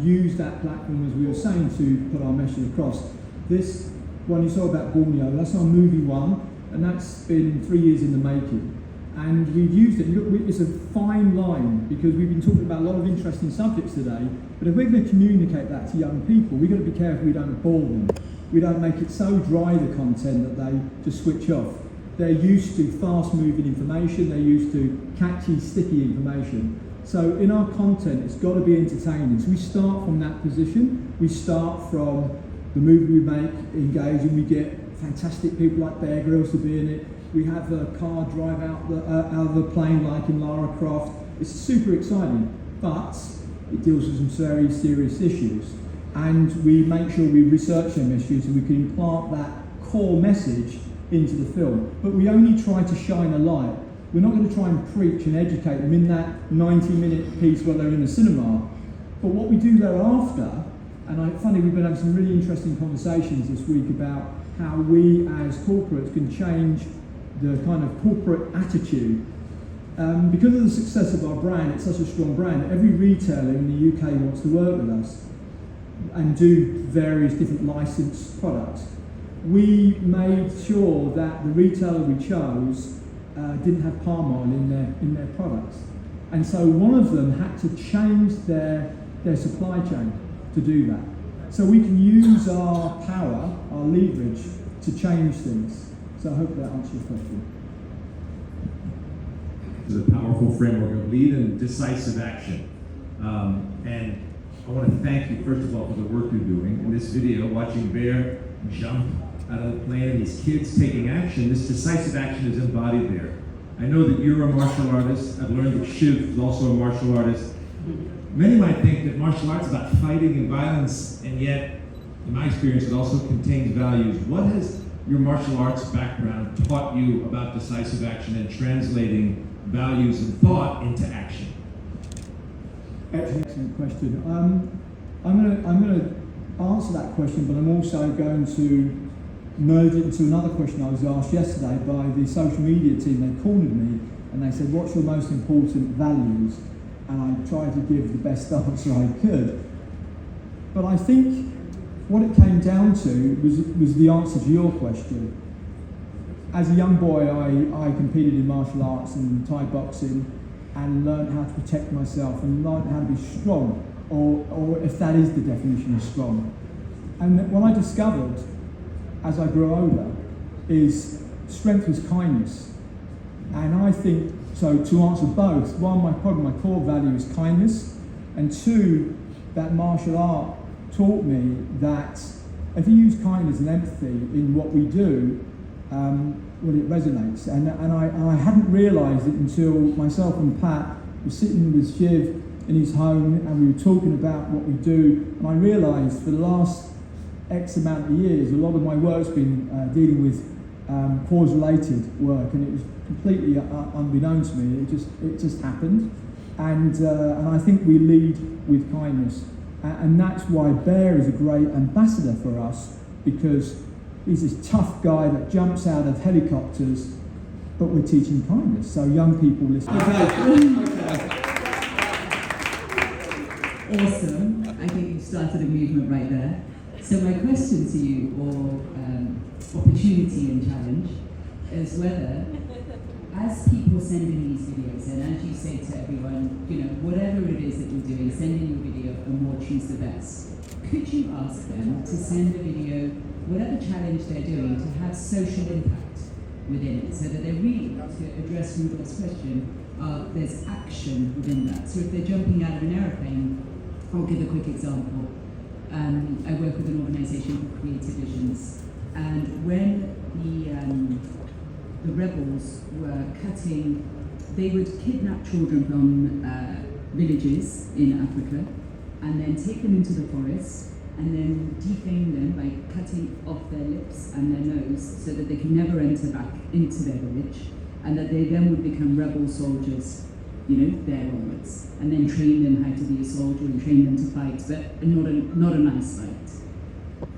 use that platform, as we were saying, to put our message across. This one you saw about Borneo, that's our movie one, and that's been 3 years in the making. And we've used it. It's a fine line, because we've been talking about a lot of interesting subjects today, but if we're going to communicate that to young people, we've got to be careful we don't bore them. We don't make it so dry, the content, that they just switch off. They're used to fast-moving information, they're used to catchy, sticky information. So in our content, it's got to be entertaining. So we start from that position. We start from the movie we make, engage, and we get fantastic people like Bear Grylls to be in it. We have a car drive out of the plane like in Lara Croft. It's super exciting, but it deals with some very serious issues. And we make sure we research them issues and we can implant that core message into the film. But we only try to shine a light. We're not going to try and preach and educate them in that 90-minute piece while they're in the cinema. But what we do thereafter, and funny, we've been having some really interesting conversations this week about how we as corporates can change the kind of corporate attitude. Because of the success of our brand, it's such a strong brand, every retailer in the UK wants to work with us and do various different licensed products. We made sure that the retailer we chose didn't have palm oil in their products. And so one of them had to change their supply chain to do that. So we can use our power, our leverage, to change things. So I hope that answers your question. It's a powerful framework of lead and decisive action. And I want to thank you, first of all, for the work you're doing. In this video, watching Bear jump out of the plane and these kids taking action, this decisive action is embodied there. I know that you're a martial artist. I've learned that Shiv is also a martial artist. Many might think that martial arts is about fighting and violence, and yet, in my experience, it also contains values. What has your martial arts background taught you about decisive action and translating values and thought into action? Excellent question. I'm going to answer that question, but I'm also going to merge it into another question I was asked yesterday by the social media team. They cornered me and they said, what's your most important values? and I tried to give the best answer I could. But I think what it came down to was the answer to your question. As a young boy, I competed in martial arts and Thai boxing and learned how to protect myself and learned how to be strong, or if that is the definition of strong. And what I discovered as I grew older is strength was kindness. And I think, so to answer both, one, probably my core value is kindness, and two, that martial art taught me that if you use kindness and empathy in what we do, well, it resonates. And I hadn't realised it until myself and Pat were sitting with Shiv in his home and we were talking about what we do, and I realised for the last X amount of years, a lot of my work's been dealing with cause-related work, and it was completely unbeknown to me. It just happened, and I think we lead with kindness, and that's why Bear is a great ambassador for us, because he's this tough guy that jumps out of helicopters, but we're teaching kindness. So young people listen. Awesome. I think you started a movement right there. So my question to you, or opportunity and challenge, is whether, as people send in these videos, and as you say to everyone, you know, whatever it is that you're doing, send in your video and we'll choose the best. Could you ask them to send a video, whatever challenge they're doing, to have social impact within it, so that they're really, to address Rudolph's question, there's action within that. So if they're jumping out of an aeroplane, I'll give a quick example. I work with an organisation called Creative Visions, and when the rebels were cutting, they would kidnap children from villages in Africa and then take them into the forest and then defame them by cutting off their lips and their nose so that they can never enter back into their village, and that they then would become rebel soldiers, you know, there onwards, and then train them how to be a soldier and train them to fight, but not a nice fight.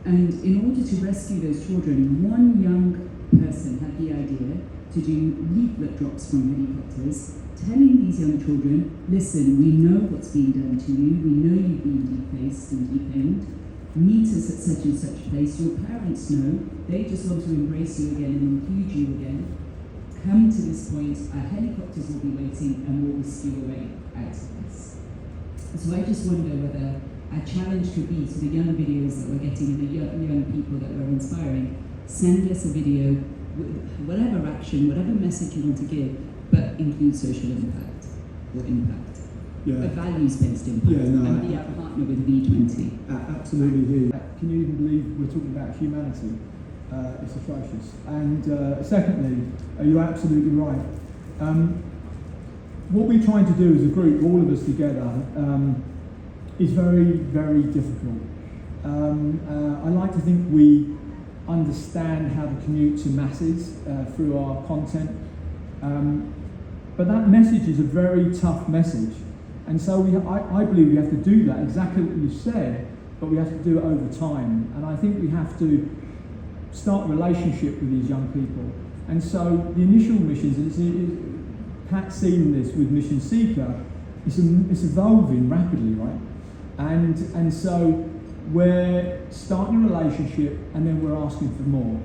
And in order to rescue those children, one young person had the idea to do leaflet drops from helicopters, telling these young children, listen, we know what's being done to you, we know you've been defaced and defamed, meet us at such and such place, your parents know, they just want to embrace you again and include you again. Come to this point, our helicopters will be waiting and we'll whisk you away out of this. So I just wonder whether our challenge could be to the young videos that we're getting and the young people that we're inspiring, send us a video, whatever action, whatever message you want to give, but include social impact or impact. A values-based impact, and be a partner with V20. Absolutely. Can you even believe we're talking about humanity? It's atrocious. And secondly, you're absolutely right. What we're trying to do as a group, all of us together, is very, very difficult. I like to think we understand how to commute to masses through our content, but that message is a very tough message. And so I believe we have to do that, exactly what you said, but we have to do it over time. And I think we have to start a relationship with these young people. And so the initial missions, Pat's seen this with Mission Seeker, it's evolving rapidly, right? And so we're starting a relationship, and then we're asking for more.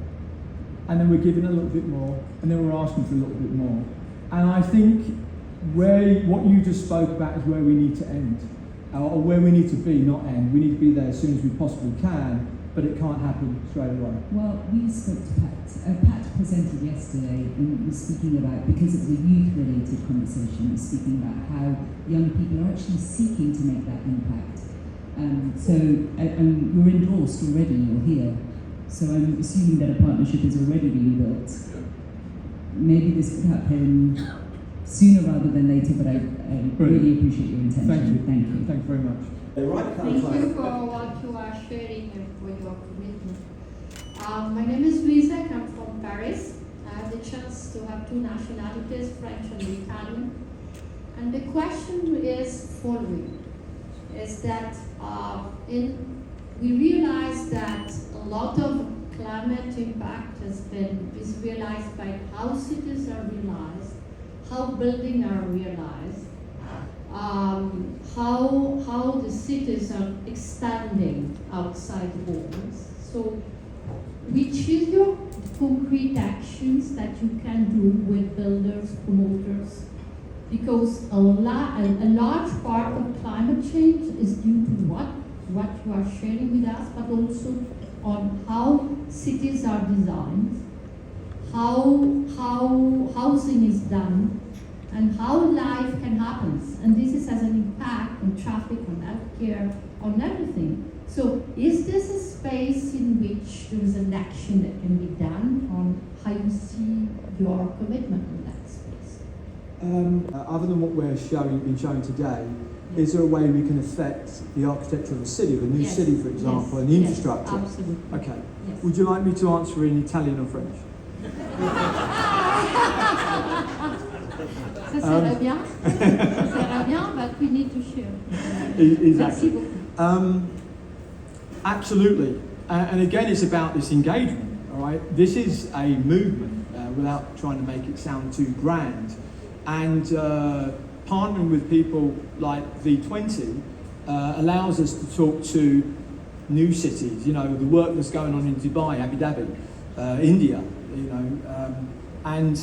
And then we're giving a little bit more, and then we're asking for a little bit more. And I think what you just spoke about is where we need to end, or where we need to be, not end. We need to be there as soon as we possibly can, but it can't happen straight away. Well, we spoke to Pat. Pat presented yesterday and was speaking about, because it was a youth-related conversation, was speaking about how young people are actually seeking to make that impact. So you're endorsed already, you're here. So I'm assuming that a partnership is already being built. Maybe this could happen sooner rather than later, but I really appreciate your intention. Thank you. Thank you. Thank you very much. Thank you for what you are sharing and for your commitment. My name is Louisa, I come from Paris. I have the chance to have two nationalities, French and Italian. And the question is following, is that we realize that a lot of climate impact is realized by how cities are realized, how buildings are realized, how the cities are expanding outside the borders. So, which is your concrete actions that you can do with builders, promoters? Because a large part of climate change is due to what you are sharing with us, but also on how cities are designed, how housing is done, and how life can happen. And this has an impact on traffic, on healthcare, on everything. So is this a space in which there is an action that can be done on how you see your commitment in that space? Other than what we're been showing today, is there a way we can affect the architecture of a city, of a new city, for example, and the infrastructure? Absolutely. Okay. Yes. Would you like me to answer in Italian or French? Ça serait bien. Ça serait bien, but we need to share. Exactly. Merci beaucoup. Absolutely. And again, it's about this engagement, all right? This is a movement, without trying to make it sound too grand. And partnering with people like V20 allows us to talk to new cities, you know, the work that's going on in Dubai, Abu Dhabi, India, you know, and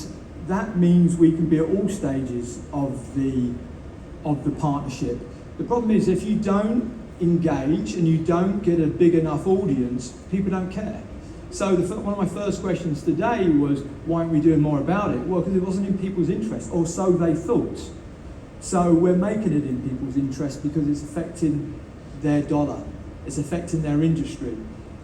that means we can be at all stages of the partnership. The problem is if you don't engage and you don't get a big enough audience, people don't care. So one of my first questions today was, why aren't we doing more about it? Well, because it wasn't in people's interest, or so they thought. So we're making it in people's interest because it's affecting their dollar, it's affecting their industry.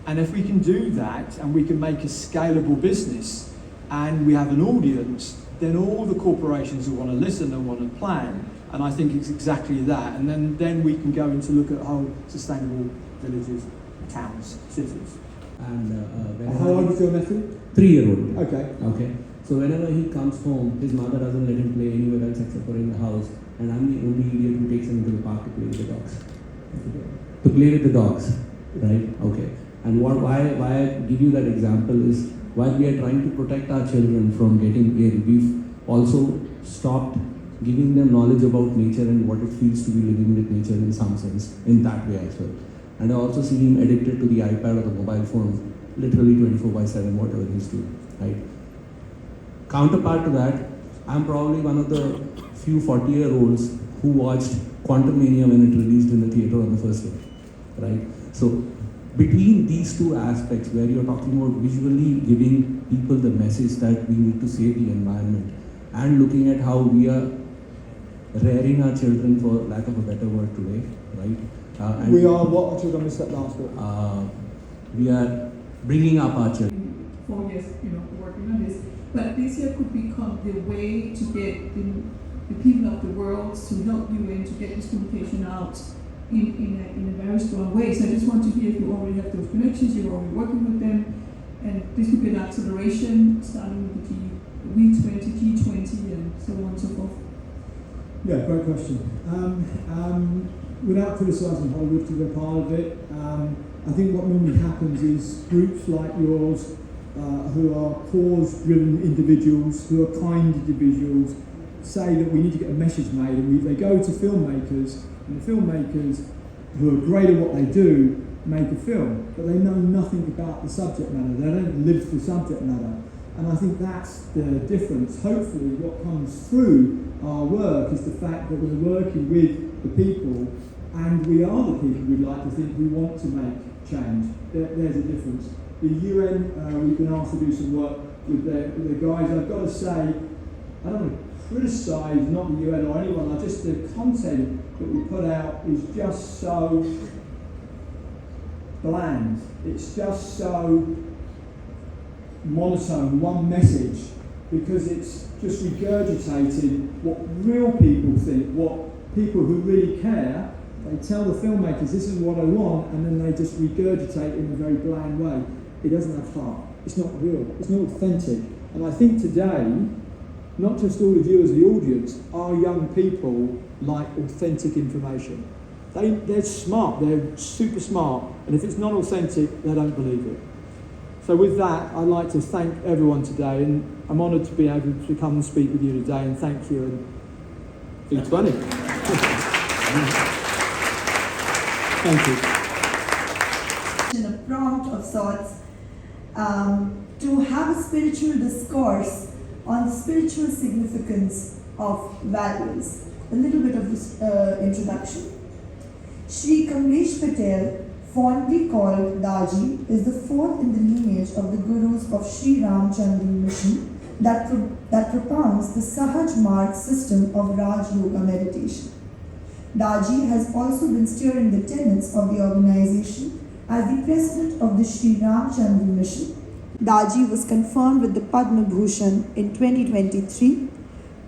And if we can do that and we can make a scalable business and we have an audience, then all the corporations will want to listen and want to plan. And I think it's exactly that. And then we can go into look at whole sustainable villages, towns, cities. And How old is your nephew? 3-year-old. Okay. Okay. So whenever he comes home, his mother doesn't let him play anywhere else except for in the house, and I'm the only idiot who takes him into the park to play with the dogs. To play with the dogs, right? Okay. And why I give you that example is, while we are trying to protect our children from getting ill, we've also stopped giving them knowledge about nature and what it feels to be living with nature in some sense, in that way as well. And I also see him addicted to the iPad or the mobile phone, literally 24/7, whatever he's doing, right? Counterpart to that, I'm probably one of the few 40-year-olds who watched Quantumania when it released in the theater on the first day, right? So between these two aspects, where you're talking about visually giving people the message that we need to save the environment, and looking at how we are rearing our children, for lack of a better word today, right? And We are what? I missed that last word. we are bringing up our children. 4 years, working on this. But this year could become the way to get the people of the world to help you and to get this communication out in a very strong way. So I just want to hear if you already have those connections, you're already working with them, and this could be an acceleration starting with the G20, and so on and so forth. Yeah, great question. Without criticising Hollywood because they're part of it, I think what normally happens is groups like yours, who are cause-driven individuals, who are kind individuals, say that we need to get a message made, and they go to filmmakers, and the filmmakers, who are great at what they do, make a film, but they know nothing about the subject matter. They don't live the subject matter. And I think that's the difference. Hopefully what comes through our work is the fact that we're working with the people, and we are the people we'd like to think we want to make change. There's a difference. The UN, we've been asked to do some work with the guys. I've got to say, I don't want to criticise not the UN or anyone, just the content that we put out is just so bland. It's just so monotone, one message, because it's just regurgitating what real people think, what people who really care, they tell the filmmakers, this is what I want, and then they just regurgitate in a very bland way. It doesn't have heart. It's not real. It's not authentic. And I think today, not just all of you as the audience, our young people like authentic information. They're smart. They're super smart. And if it's not authentic, they don't believe it. So with that, I'd like to thank everyone today, and I'm honoured to be able to come and speak with you today, and thank you, and V20. Thank you. In a prompt of sorts to have a spiritual discourse on the spiritual significance of values. A little bit of this introduction. Shri Kamlesh Patel, fondly called Daji, is the fourth in the lineage of the gurus of Sri Ram Chandra Mission that propounds the Sahaj Marg system of Raj Yoga meditation. Daji has also been steering the tenets of the organization as the president of the Sri Ram Chandra Mission. Daji was confirmed with the Padma Bhushan in 2023.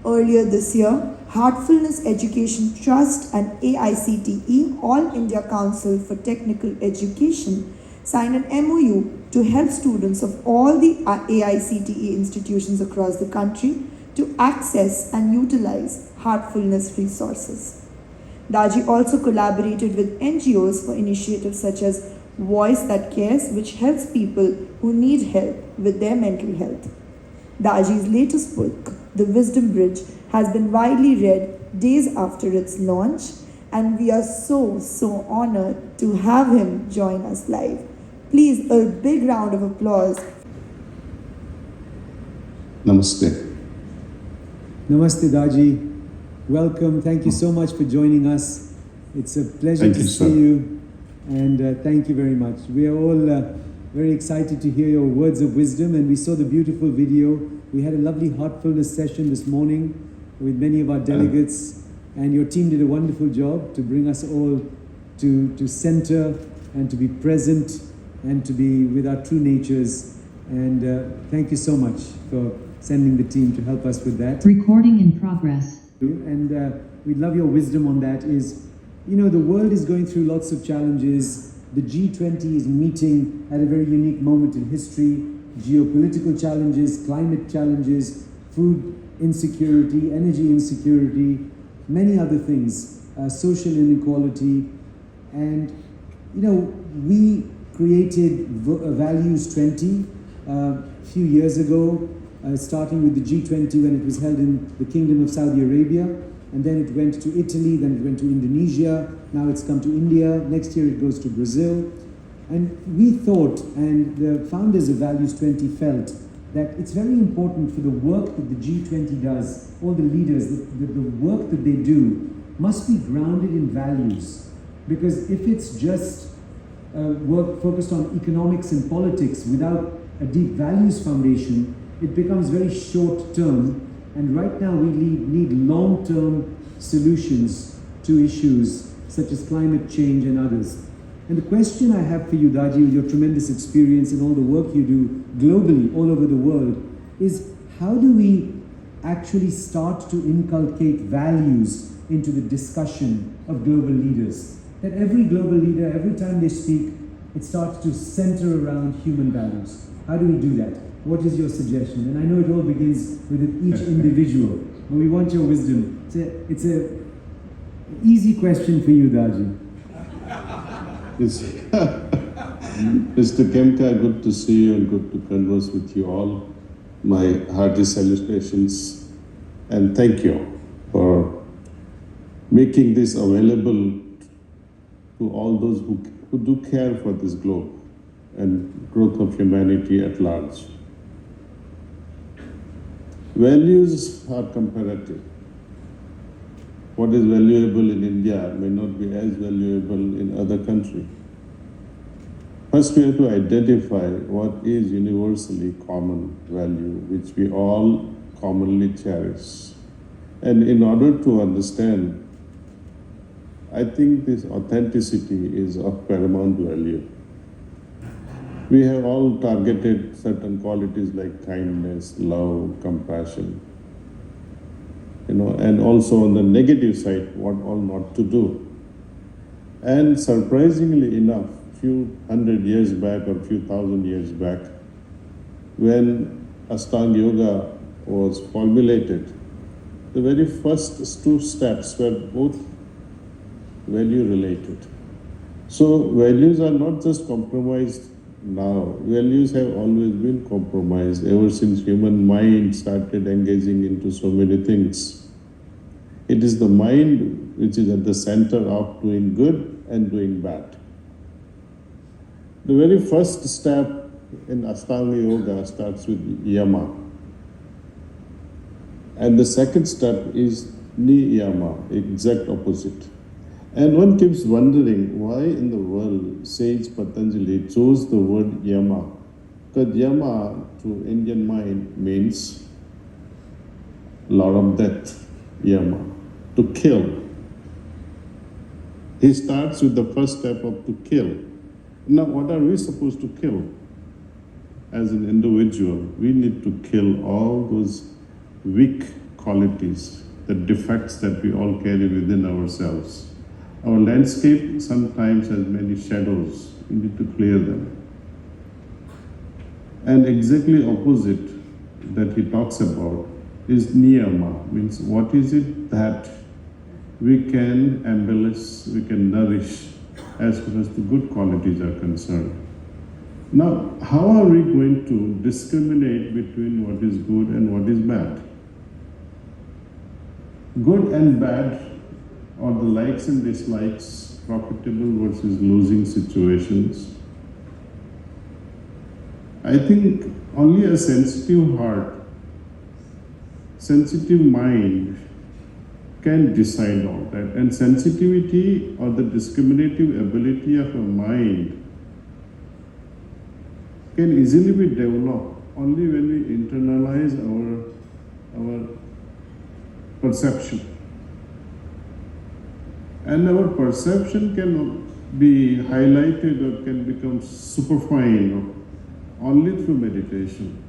Earlier this year, Heartfulness Education Trust and AICTE, All India Council for Technical Education, signed an MOU to help students of all the AICTE institutions across the country to access and utilize Heartfulness resources. Daji also collaborated with NGOs for initiatives such as Voice That Cares, which helps people who need help with their mental health. Daji's latest book, The Wisdom Bridge, has been widely read days after its launch, and we are so honored to have him join us live. Please, a big round of applause. Namaste. Namaste, Daji. Welcome. Thank you so much for joining us. It's a pleasure to see you, and thank you very much. We are all very excited to hear your words of wisdom, and we saw the beautiful video. We had a lovely heartfulness session this morning with many of our delegates, and your team did a wonderful job to bring us all to center and to be present and to be with our true natures. And thank you so much for sending the team to help us with that. Recording in progress. And we love your wisdom on that. Is, you know, the world is going through lots of challenges. The G20 is meeting at a very unique moment in history. Geopolitical challenges, climate challenges, food insecurity, energy insecurity, many other things, social inequality. And, you know, we created Values 20 a few years ago, starting with the G20 when it was held in the Kingdom of Saudi Arabia, and then it went to Italy, then it went to Indonesia, now it's come to India, next year it goes to Brazil. And we thought, and the founders of Values 20 felt, that it's very important for the work that the G20 does, all the leaders, the work that they do must be grounded in values. Because if it's just work focused on economics and politics without a deep values foundation, it becomes very short term. And right now we need long-term solutions to issues such as climate change and others. And the question I have for you, Daji, with your tremendous experience and all the work you do globally, all over the world, is how do we actually start to inculcate values into the discussion of global leaders? That every global leader, every time they speak, it starts to center around human values. How do we do that? What is your suggestion? And I know it all begins with each individual, but we want your wisdom. It's a easy question for you, Daji. Mr. Kemka, good to see you and good to converse with you all. My hearty salutations and thank you for making this available to all those who do care for this globe and growth of humanity at large. Values are comparative. What is valuable in India may not be as valuable in other countries. First, we have to identify what is universally common value, which we all commonly cherish. And in order to understand, I think this authenticity is of paramount value. We have all targeted certain qualities like kindness, love, compassion, and also on the negative side, what all not to do. And surprisingly enough, few hundred years back or few thousand years back, when Ashtanga Yoga was formulated, the very first two steps were both value related. So values are not just compromised now. Values have always been compromised ever since human mind started engaging into so many things. It is the mind which is at the center of doing good and doing bad. The very first step in Ashtanga Yoga starts with yama. And the second step is niyama, exact opposite. And one keeps wondering why in the world sage Patanjali chose the word yama. Because yama to Indian mind means lot of death, yama, to kill. He starts with the first step of to kill. Now what are we supposed to kill? As an individual, we need to kill all those weak qualities, the defects that we all carry within ourselves. Our landscape sometimes has many shadows. We need to clear them. And exactly opposite that he talks about is niyama, means what is it that we can embellish, we can nourish as far as the good qualities are concerned. Now, how are we going to discriminate between what is good and what is bad? Good and bad, or the likes and dislikes, profitable versus losing situations. I think only a sensitive heart, sensitive mind can decide all that. And sensitivity or the discriminative ability of a mind can easily be developed only when we internalize our perception. And our perception can be highlighted or can become superfine only through meditation.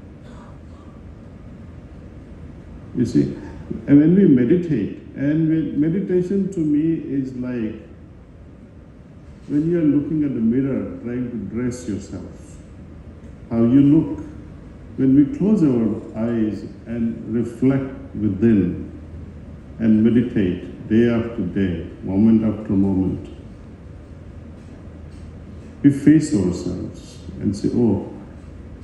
You see, and when we meditate, and meditation to me is like when you are looking at the mirror trying to dress yourself, how you look. When we close our eyes and reflect within and meditate day after day, moment after moment, we face ourselves and say, oh,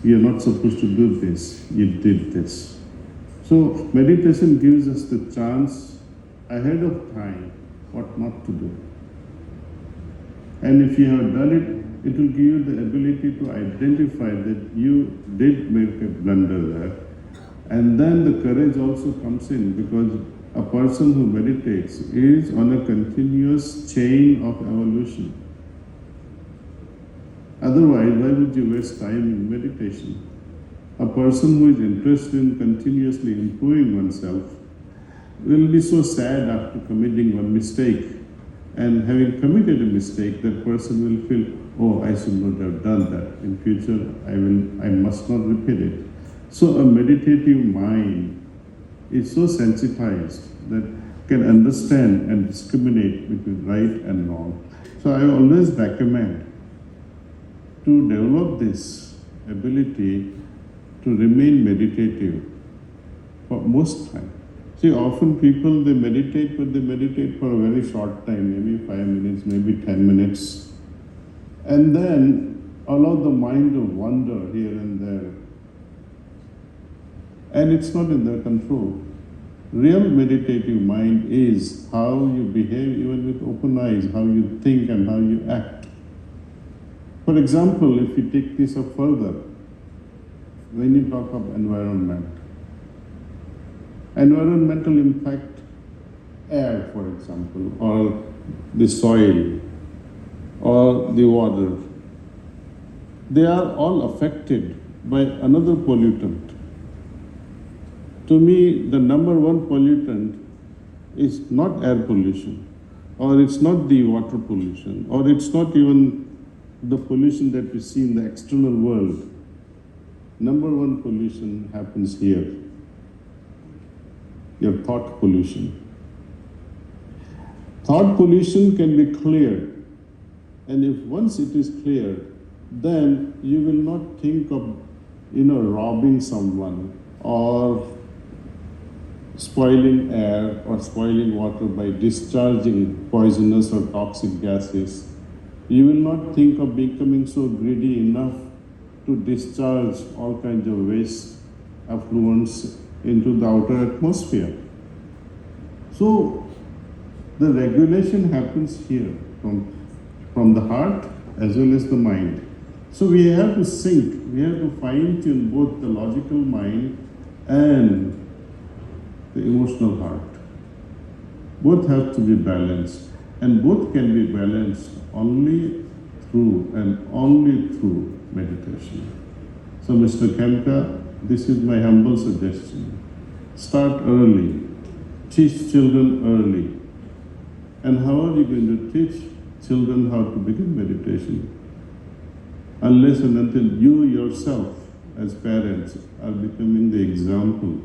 you are not supposed to do this, you did this. So meditation gives us the chance ahead of time what not to do. And if you have done it, it will give you the ability to identify that you did make a blunder there. And then the courage also comes in, because a person who meditates is on a continuous chain of evolution. Otherwise, why would you waste time in meditation? A person who is interested in continuously improving oneself will be so sad after committing one mistake. And having committed a mistake, that person will feel, oh, I should not have done that. In future, I must not repeat it. So a meditative mind is so sensitized that can understand and discriminate between right and wrong. So I always recommend to develop this ability to remain meditative for most time. See, often people, they meditate, but they meditate for a very short time, maybe 5 minutes, maybe 10 minutes, and then allow the mind to wander here and there. And it's not in their control. Real meditative mind is how you behave even with open eyes, how you think and how you act. For example, if you take this up further, when you talk of environment, environmental impact, air for example, or the soil, or the water, they are all affected by another pollutant. To me, the number one pollutant is not air pollution, or it's not the water pollution, or it's not even the pollution that we see in the external world. Number one pollution happens here, your thought pollution. Thought pollution can be cleared, and if once it is cleared, then you will not think of, robbing someone or spoiling air or spoiling water by discharging poisonous or toxic gases. You will not think of becoming so greedy enough to discharge all kinds of waste effluents into the outer atmosphere. So The regulation happens here from the heart as well as the mind. So we have to sync, we have to fine tune both the logical mind and the emotional heart. Both have to be balanced, and both can be balanced only through meditation. So Mr. Kemka, this is my humble suggestion. Start early, teach children early. And how are you going to teach children how to begin meditation? Unless and until you yourself as parents are becoming the example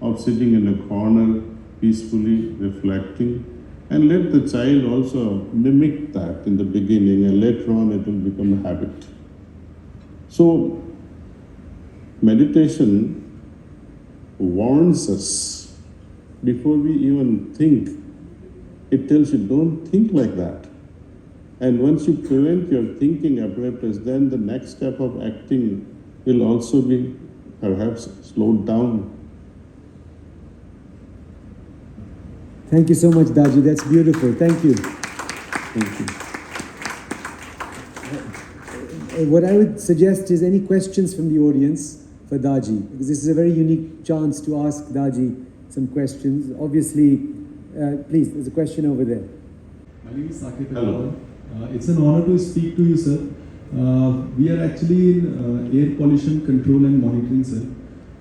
of sitting in a corner peacefully reflecting, and let the child also mimic that in the beginning, and later on it will become a habit. So meditation warns us before we even think. It tells you, don't think like that. And once you prevent your thinking apparatus, then the next step of acting will also be perhaps slowed down. Thank you so much, Daji. That's beautiful. Thank you. Thank you. What I would suggest is any questions from the audience for Daji, because this is a very unique chance to ask Daji some questions. Obviously, please, there's a question over there. My name is Saket. Hello. It's an honor to speak to you, sir. We are actually in air pollution control and monitoring, sir.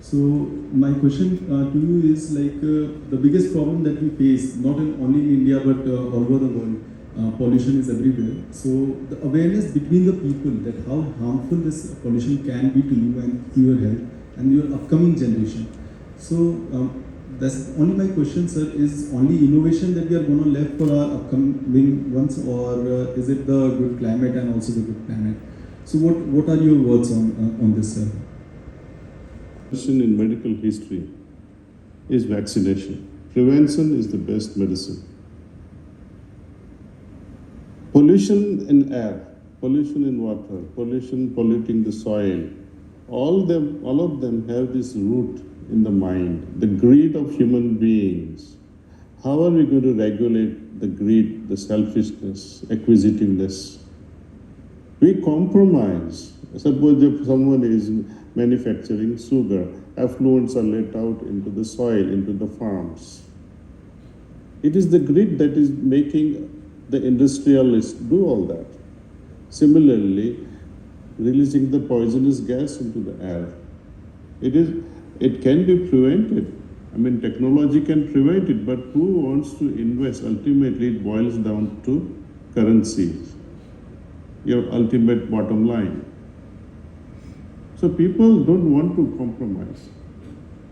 So my question to you is like the biggest problem that we face, not only in India but all over the world, pollution is everywhere. So the awareness between the people that how harmful this pollution can be to you and to your health and your upcoming generation. So that's only my question, sir, is only innovation that we are going to left for our upcoming ones, or is it the good climate and also the good planet? So what are your words on this, sir? In medical history is vaccination. Prevention is the best medicine. Pollution in air, pollution in water, pollution polluting the soil, all of them have this root in the mind, the greed of human beings. How are we going to regulate the greed, the selfishness, acquisitiveness? We compromise. Suppose if someone is manufacturing sugar, effluents are let out into the soil, into the farms. It is the greed that is making the industrialists do all that. Similarly, releasing the poisonous gas into the air. It can be prevented. I mean, technology can prevent it, but who wants to invest? Ultimately, it boils down to currencies, your ultimate bottom line. So people don't want to compromise.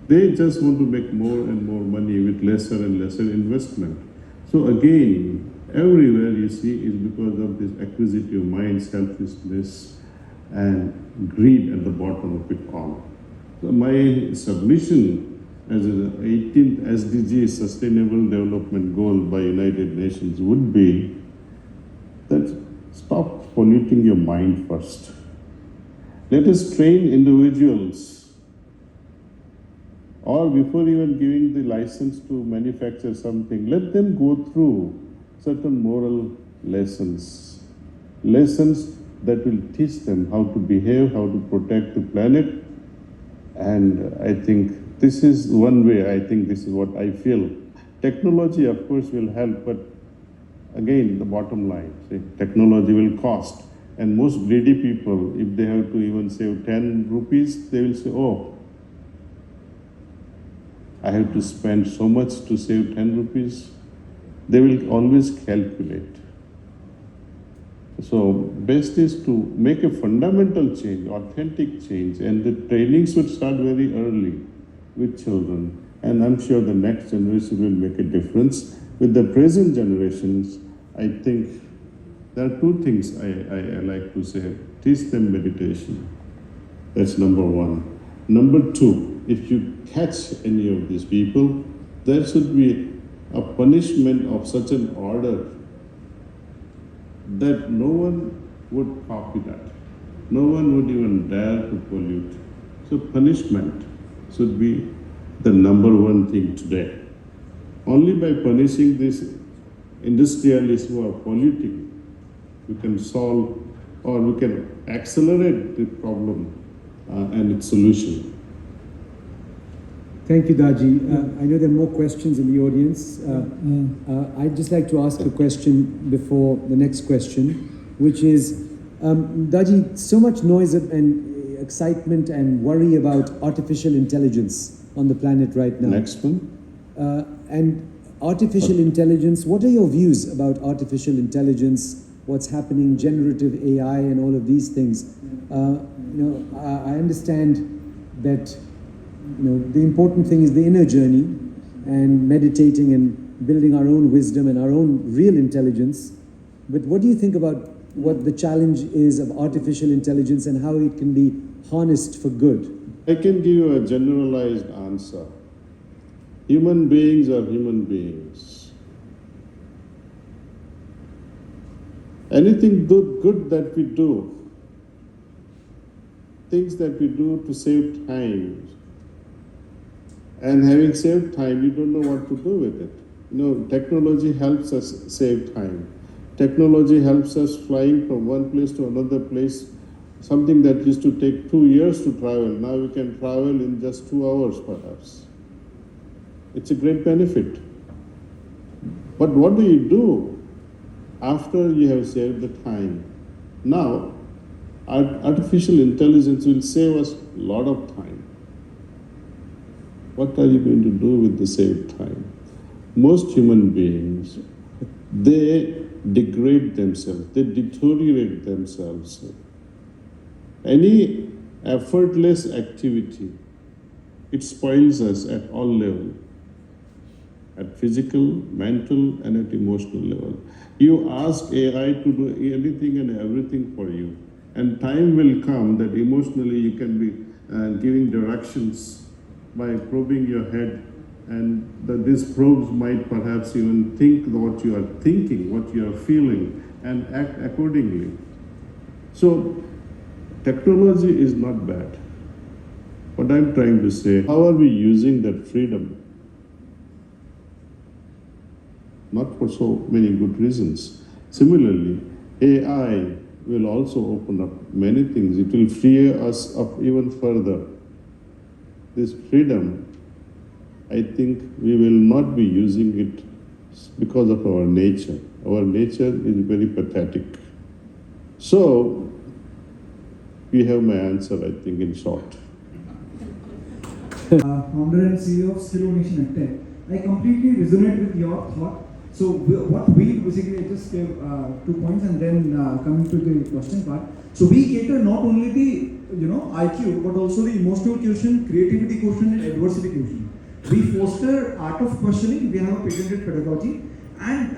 They just want to make more and more money with lesser and lesser investment. So again, everywhere you see is because of this acquisitive mind, selfishness, and greed at the bottom of it all. So my submission as an 18th SDG Sustainable Development Goal by United Nations would be that stop polluting your mind first. Let us train individuals, or before even giving the license to manufacture something, let them go through certain moral lessons that will teach them how to behave, how to protect the planet. And I think this is one way, I think this is what I feel. Technology, of course, will help, but again, the bottom line, see, technology will cost. And most greedy people, if they have to even save 10 rupees, they will say, oh, I have to spend so much to save 10 rupees. They will always calculate. So best is to make a fundamental change, authentic change, and the training should start very early with children. And I'm sure the next generation will make a difference. With the present generations, I think there are two things I like to say. Teach them meditation. That's number one. Number two, if you catch any of these people, there should be a punishment of such an order that no one would copy that. No one would even dare to pollute. So punishment should be the number one thing today. Only by punishing these industrialists who are polluting, we can solve or we can accelerate the problem and its solution. Thank you, Daji. I know there are more questions in the audience. I'd just like to ask a question before the next question, which is, Daji, so much noise and excitement and worry about artificial intelligence on the planet right now. Next one. And artificial intelligence, what are your views about artificial intelligence, what's happening, generative AI and all of these things? I understand that the important thing is the inner journey and meditating and building our own wisdom and our own real intelligence. But what do you think about what the challenge is of artificial intelligence and how it can be harnessed for good? I can give you a generalized answer. Human beings are human beings. Anything good that we do, things that we do to save time, and having saved time, we don't know what to do with it. Technology helps us save time. Technology helps us flying from one place to another place. Something that used to take 2 years to travel, now we can travel in just 2 hours perhaps. It's a great benefit. But what do you do after you have saved the time? Now, artificial intelligence will save us a lot of time. What are you going to do with the saved time? Most human beings, they degrade themselves, they deteriorate themselves. Any effortless activity, it spoils us at all levels, at physical, mental, and at emotional level. You ask AI to do anything and everything for you, and time will come that emotionally you can be giving directions by probing your head, and these probes might perhaps even think what you are thinking, what you are feeling, and act accordingly. So, technology is not bad. What I'm trying to say, how are we using that freedom? Not for so many good reasons. Similarly, AI will also open up many things. It will free us up even further. This freedom, I think we will not be using it because of our nature. Our nature is very pathetic. So, you have my answer, I think, in short. Founder and CEO of Skill Nation Tech. I completely resonate with your thought. So what we basically, I just gave 2 points and then coming to the question part. So we cater not only the IQ but also the emotional quotient, creativity quotient, and adversity quotient. We foster art of questioning. We have a patented pedagogy, and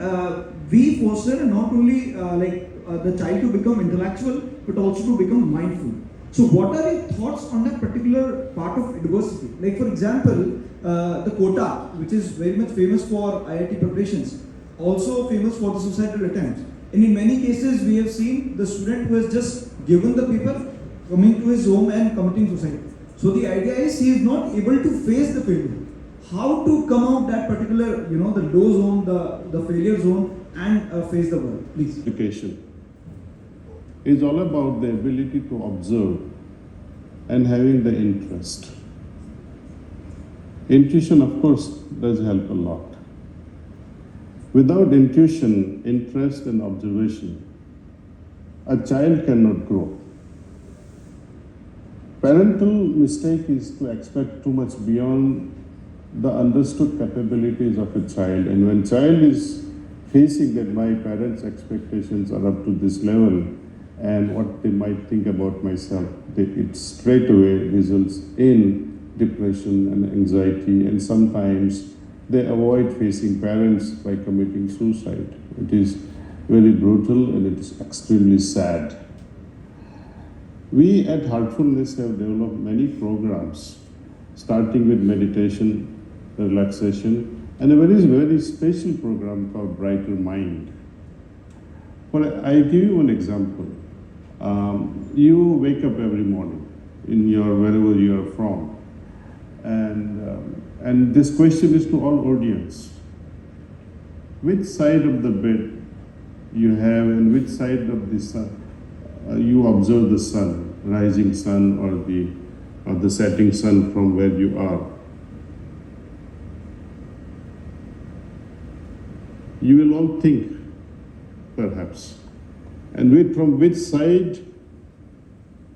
we foster not only the child to become intellectual but also to become mindful. So what are your thoughts on that particular part of adversity? Like for example, the quota, which is very much famous for IIT preparations, also famous for the suicidal attempts. And in many cases, we have seen the student who has just given the paper coming to his home and committing suicide. So the idea is he is not able to face the failure. How to come out that particular, the low zone, the failure zone, and face the world, please. Education is all about the ability to observe and having the interest. Intuition, of course, does help a lot. Without intuition, interest, and observation, a child cannot grow. Parental mistake is to expect too much beyond the understood capabilities of a child. And when child is facing that my parents' expectations are up to this level and what they might think about myself, it straight away results in depression and anxiety, and sometimes they avoid facing parents by committing suicide. It is very brutal and it is extremely sad. We at Heartfulness have developed many programs, starting with meditation, relaxation, and a very special program called Brighter Mind. I give you one example. You wake up every morning in wherever you are from, and this question is to all audience. which side of the bed you have and which side of the sun you observe the sun, rising sun or the setting sun from where you are. You will all think, perhaps, and from which side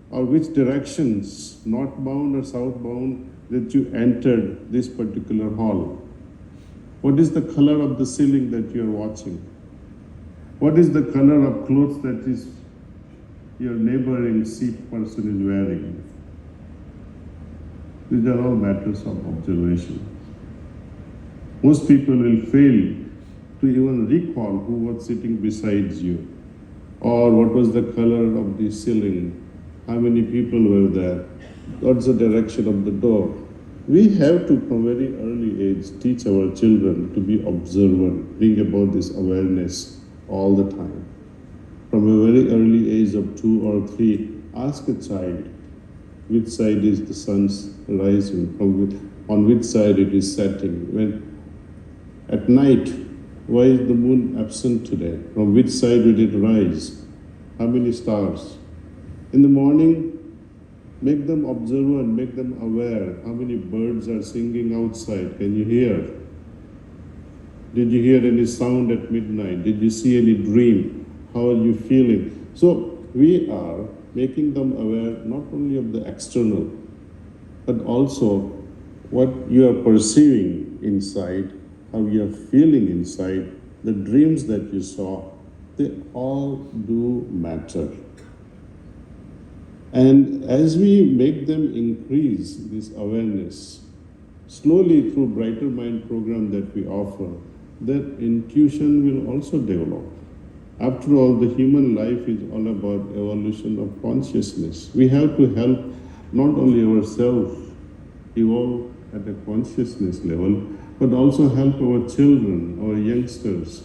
or which directions, northbound or southbound, that you entered this particular hall. What is the color of the ceiling that you are watching? What is the color of clothes that is your neighboring seat person is wearing? These are all matters of observation. Most people will fail to even recall who was sitting beside you, or what was the color of the ceiling, how many people were there, what's the direction of the door. We have to, from very early age, teach our children to be observant, bring about this awareness all the time. From a very early age of 2 or 3, ask a child which side is the sun's rising, on which side it is setting. When at night, why is the moon absent today? From which side did it rise? How many stars? In the morning, make them observant, make them aware. How many birds are singing outside? Can you hear? Did you hear any sound at midnight? Did you see any dream? How are you feeling? So we are making them aware not only of the external, but also what you are perceiving inside, how you are feeling inside, the dreams that you saw, they all do matter. And as we make them increase this awareness, slowly through Brighter Mind program that we offer, that intuition will also develop. After all, the human life is all about evolution of consciousness. We have to help not only ourselves evolve at a consciousness level, but also help our children, our youngsters,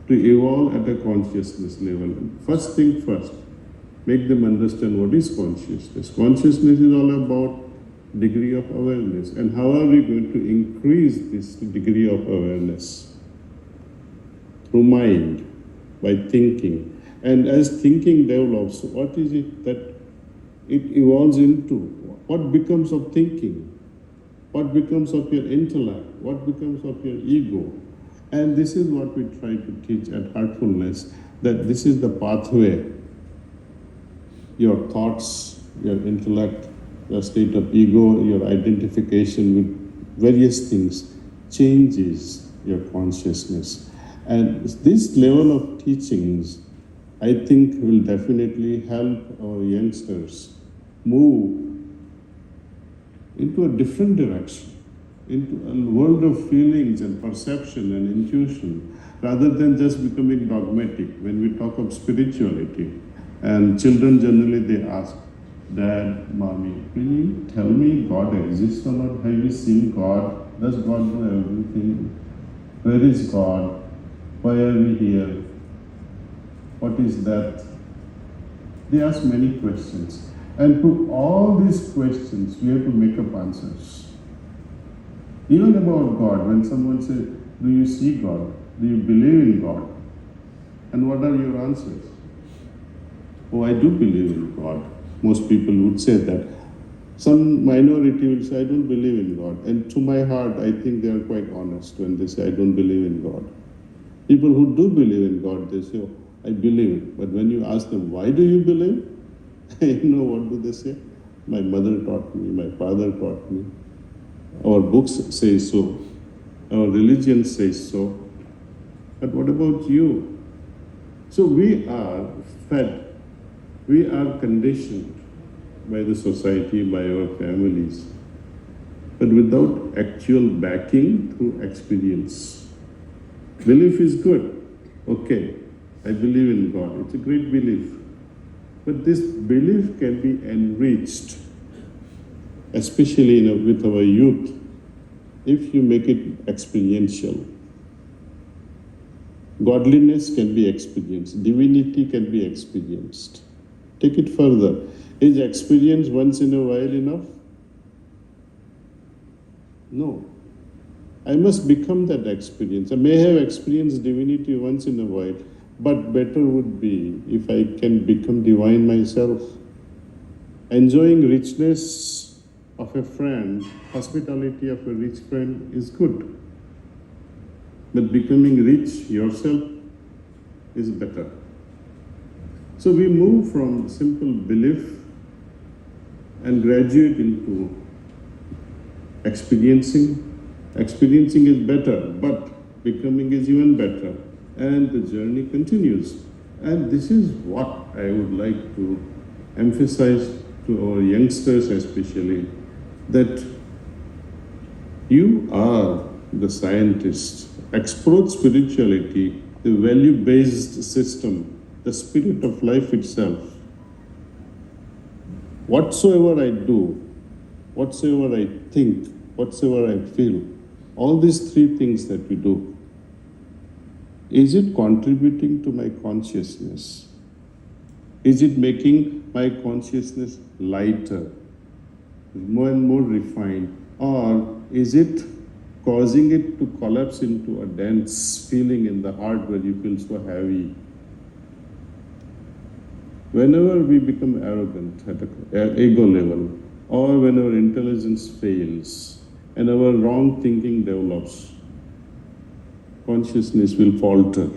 to evolve at a consciousness level. First thing first, make them understand what is consciousness. Consciousness is all about degree of awareness. And how are we going to increase this degree of awareness? Through mind, by thinking. And as thinking develops, what is it that it evolves into? What becomes of thinking? What becomes of your intellect? What becomes of your ego? And this is what we try to teach at Heartfulness, that this is the pathway. Your thoughts, your intellect, your state of ego, your identification with various things changes your consciousness. And this level of teachings, I think, will definitely help our youngsters move into a different direction, into a world of feelings and perception and intuition, rather than just becoming dogmatic. When we talk of spirituality, and children generally they ask, Dad, Mommy, can you tell me God exists or not? Have you seen God? Does God know everything? Where is God? Why are we here? What is that? They ask many questions. And to all these questions, we have to make up answers. Even about God, when someone says, do you see God? Do you believe in God? And what are your answers? Oh, I do believe in God. Most people would say that. Some minority will say, I don't believe in God. And to my heart, I think they are quite honest when they say, I don't believe in God. People who do believe in God, they say, oh, I believe. But when you ask them, why do you believe? You know, what do they say? My mother taught me, my father taught me. Our books say so. Our religion says so. But what about you? So we are fed, we are conditioned by the society, by our families, but without actual backing through experience. Belief is good. Okay, I believe in God. It's a great belief. But this belief can be enriched, especially with our youth, if you make it experiential. Godliness can be experienced. Divinity can be experienced. Take it further. Is experience once in a while enough? No. I must become that experience. I may have experienced divinity once in a while, but better would be if I can become divine myself. Enjoying richness of a friend, hospitality of a rich friend is good. But becoming rich yourself is better. So we move from simple belief and graduate into experiencing. Experiencing is better, but becoming is even better. And the journey continues. And this is what I would like to emphasize to our youngsters especially, that you are the scientists. Explore spirituality, the value-based system, the spirit of life itself. Whatsoever I do, whatsoever I think, whatsoever I feel, all these three things that we do, is it contributing to my consciousness? Is it making my consciousness lighter, more and more refined? Or is it causing it to collapse into a dense feeling in the heart where you feel so heavy? Whenever we become arrogant at an ego level, or when our intelligence fails and our wrong thinking develops, consciousness will falter.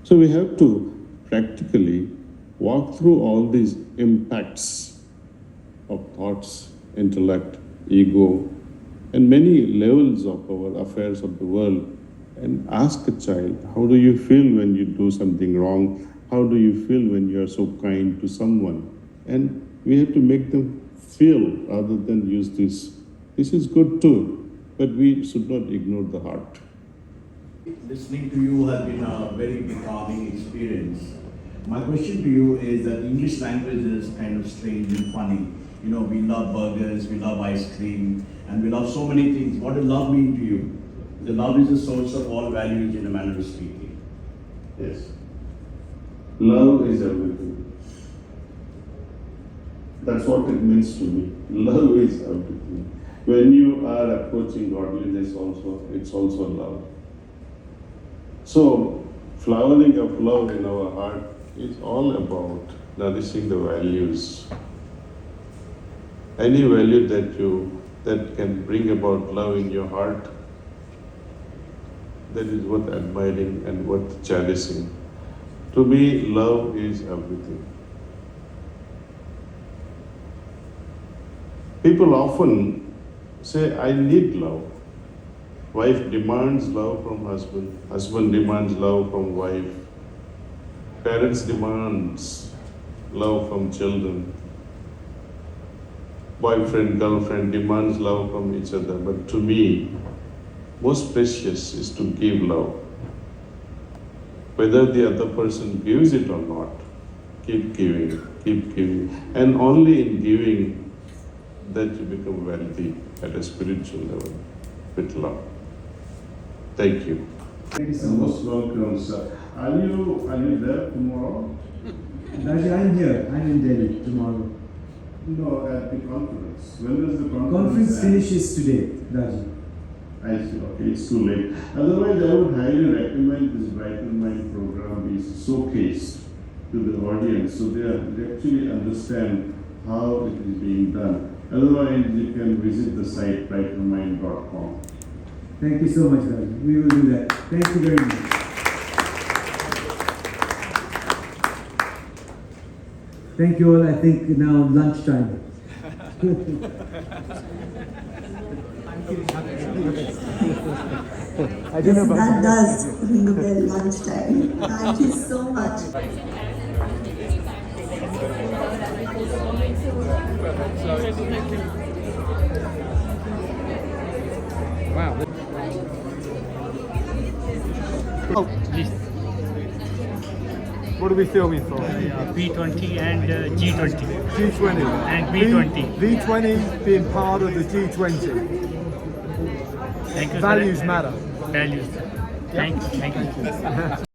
So we have to practically walk through all these impacts of thoughts, intellect, ego, and many levels of our affairs of the world, and ask a child, how do you feel when you do something wrong? How do you feel when you are so kind to someone? And we have to make them feel rather than use this. This is good too, but we should not ignore the heart. Listening to you has been a very calming experience. My question to you is that English language is kind of strange and funny. You know, we love burgers, we love ice cream, and we love so many things. What does love mean to you? The love is the source of all values in a manner of speaking. Yes. Love is everything. That's what it means to me. Love is everything. When you are approaching godliness also, it's also love. So, flowering of love in our heart is all about nourishing the values. Any value that can bring about love in your heart, that is worth admiring and worth cherishing. To me, love is everything. People often say, I need love. Wife demands love from husband, husband demands love from wife, parents demands love from children, boyfriend, girlfriend demands love from each other. But to me, most precious is to give love. Whether the other person gives it or not, keep giving, keep giving. And only in giving that you become wealthy at a spiritual level with love. Thank you. Thank you so much. Most welcome, sir. Are you there tomorrow? Raji, I'm here. I'm in Delhi tomorrow. No, at the conference. When does the conference Conference end? finishes today, Raji. I see. Okay, it's too late. Otherwise, I would highly recommend this Brighten Mind program be showcased to the audience so they actually understand how it is being done. Otherwise, you can visit the site brightenmind.com. Thank you so much, Raji. We will do that. Thank you very much. Thank you all. I think now lunchtime. That does ring a bell, lunchtime. Thank you so much. Wow. Oh, what are we filming for? B20 and G20. G20. And B20. B20 being part of the G20. Thank you. Values matter. Values. Thank you.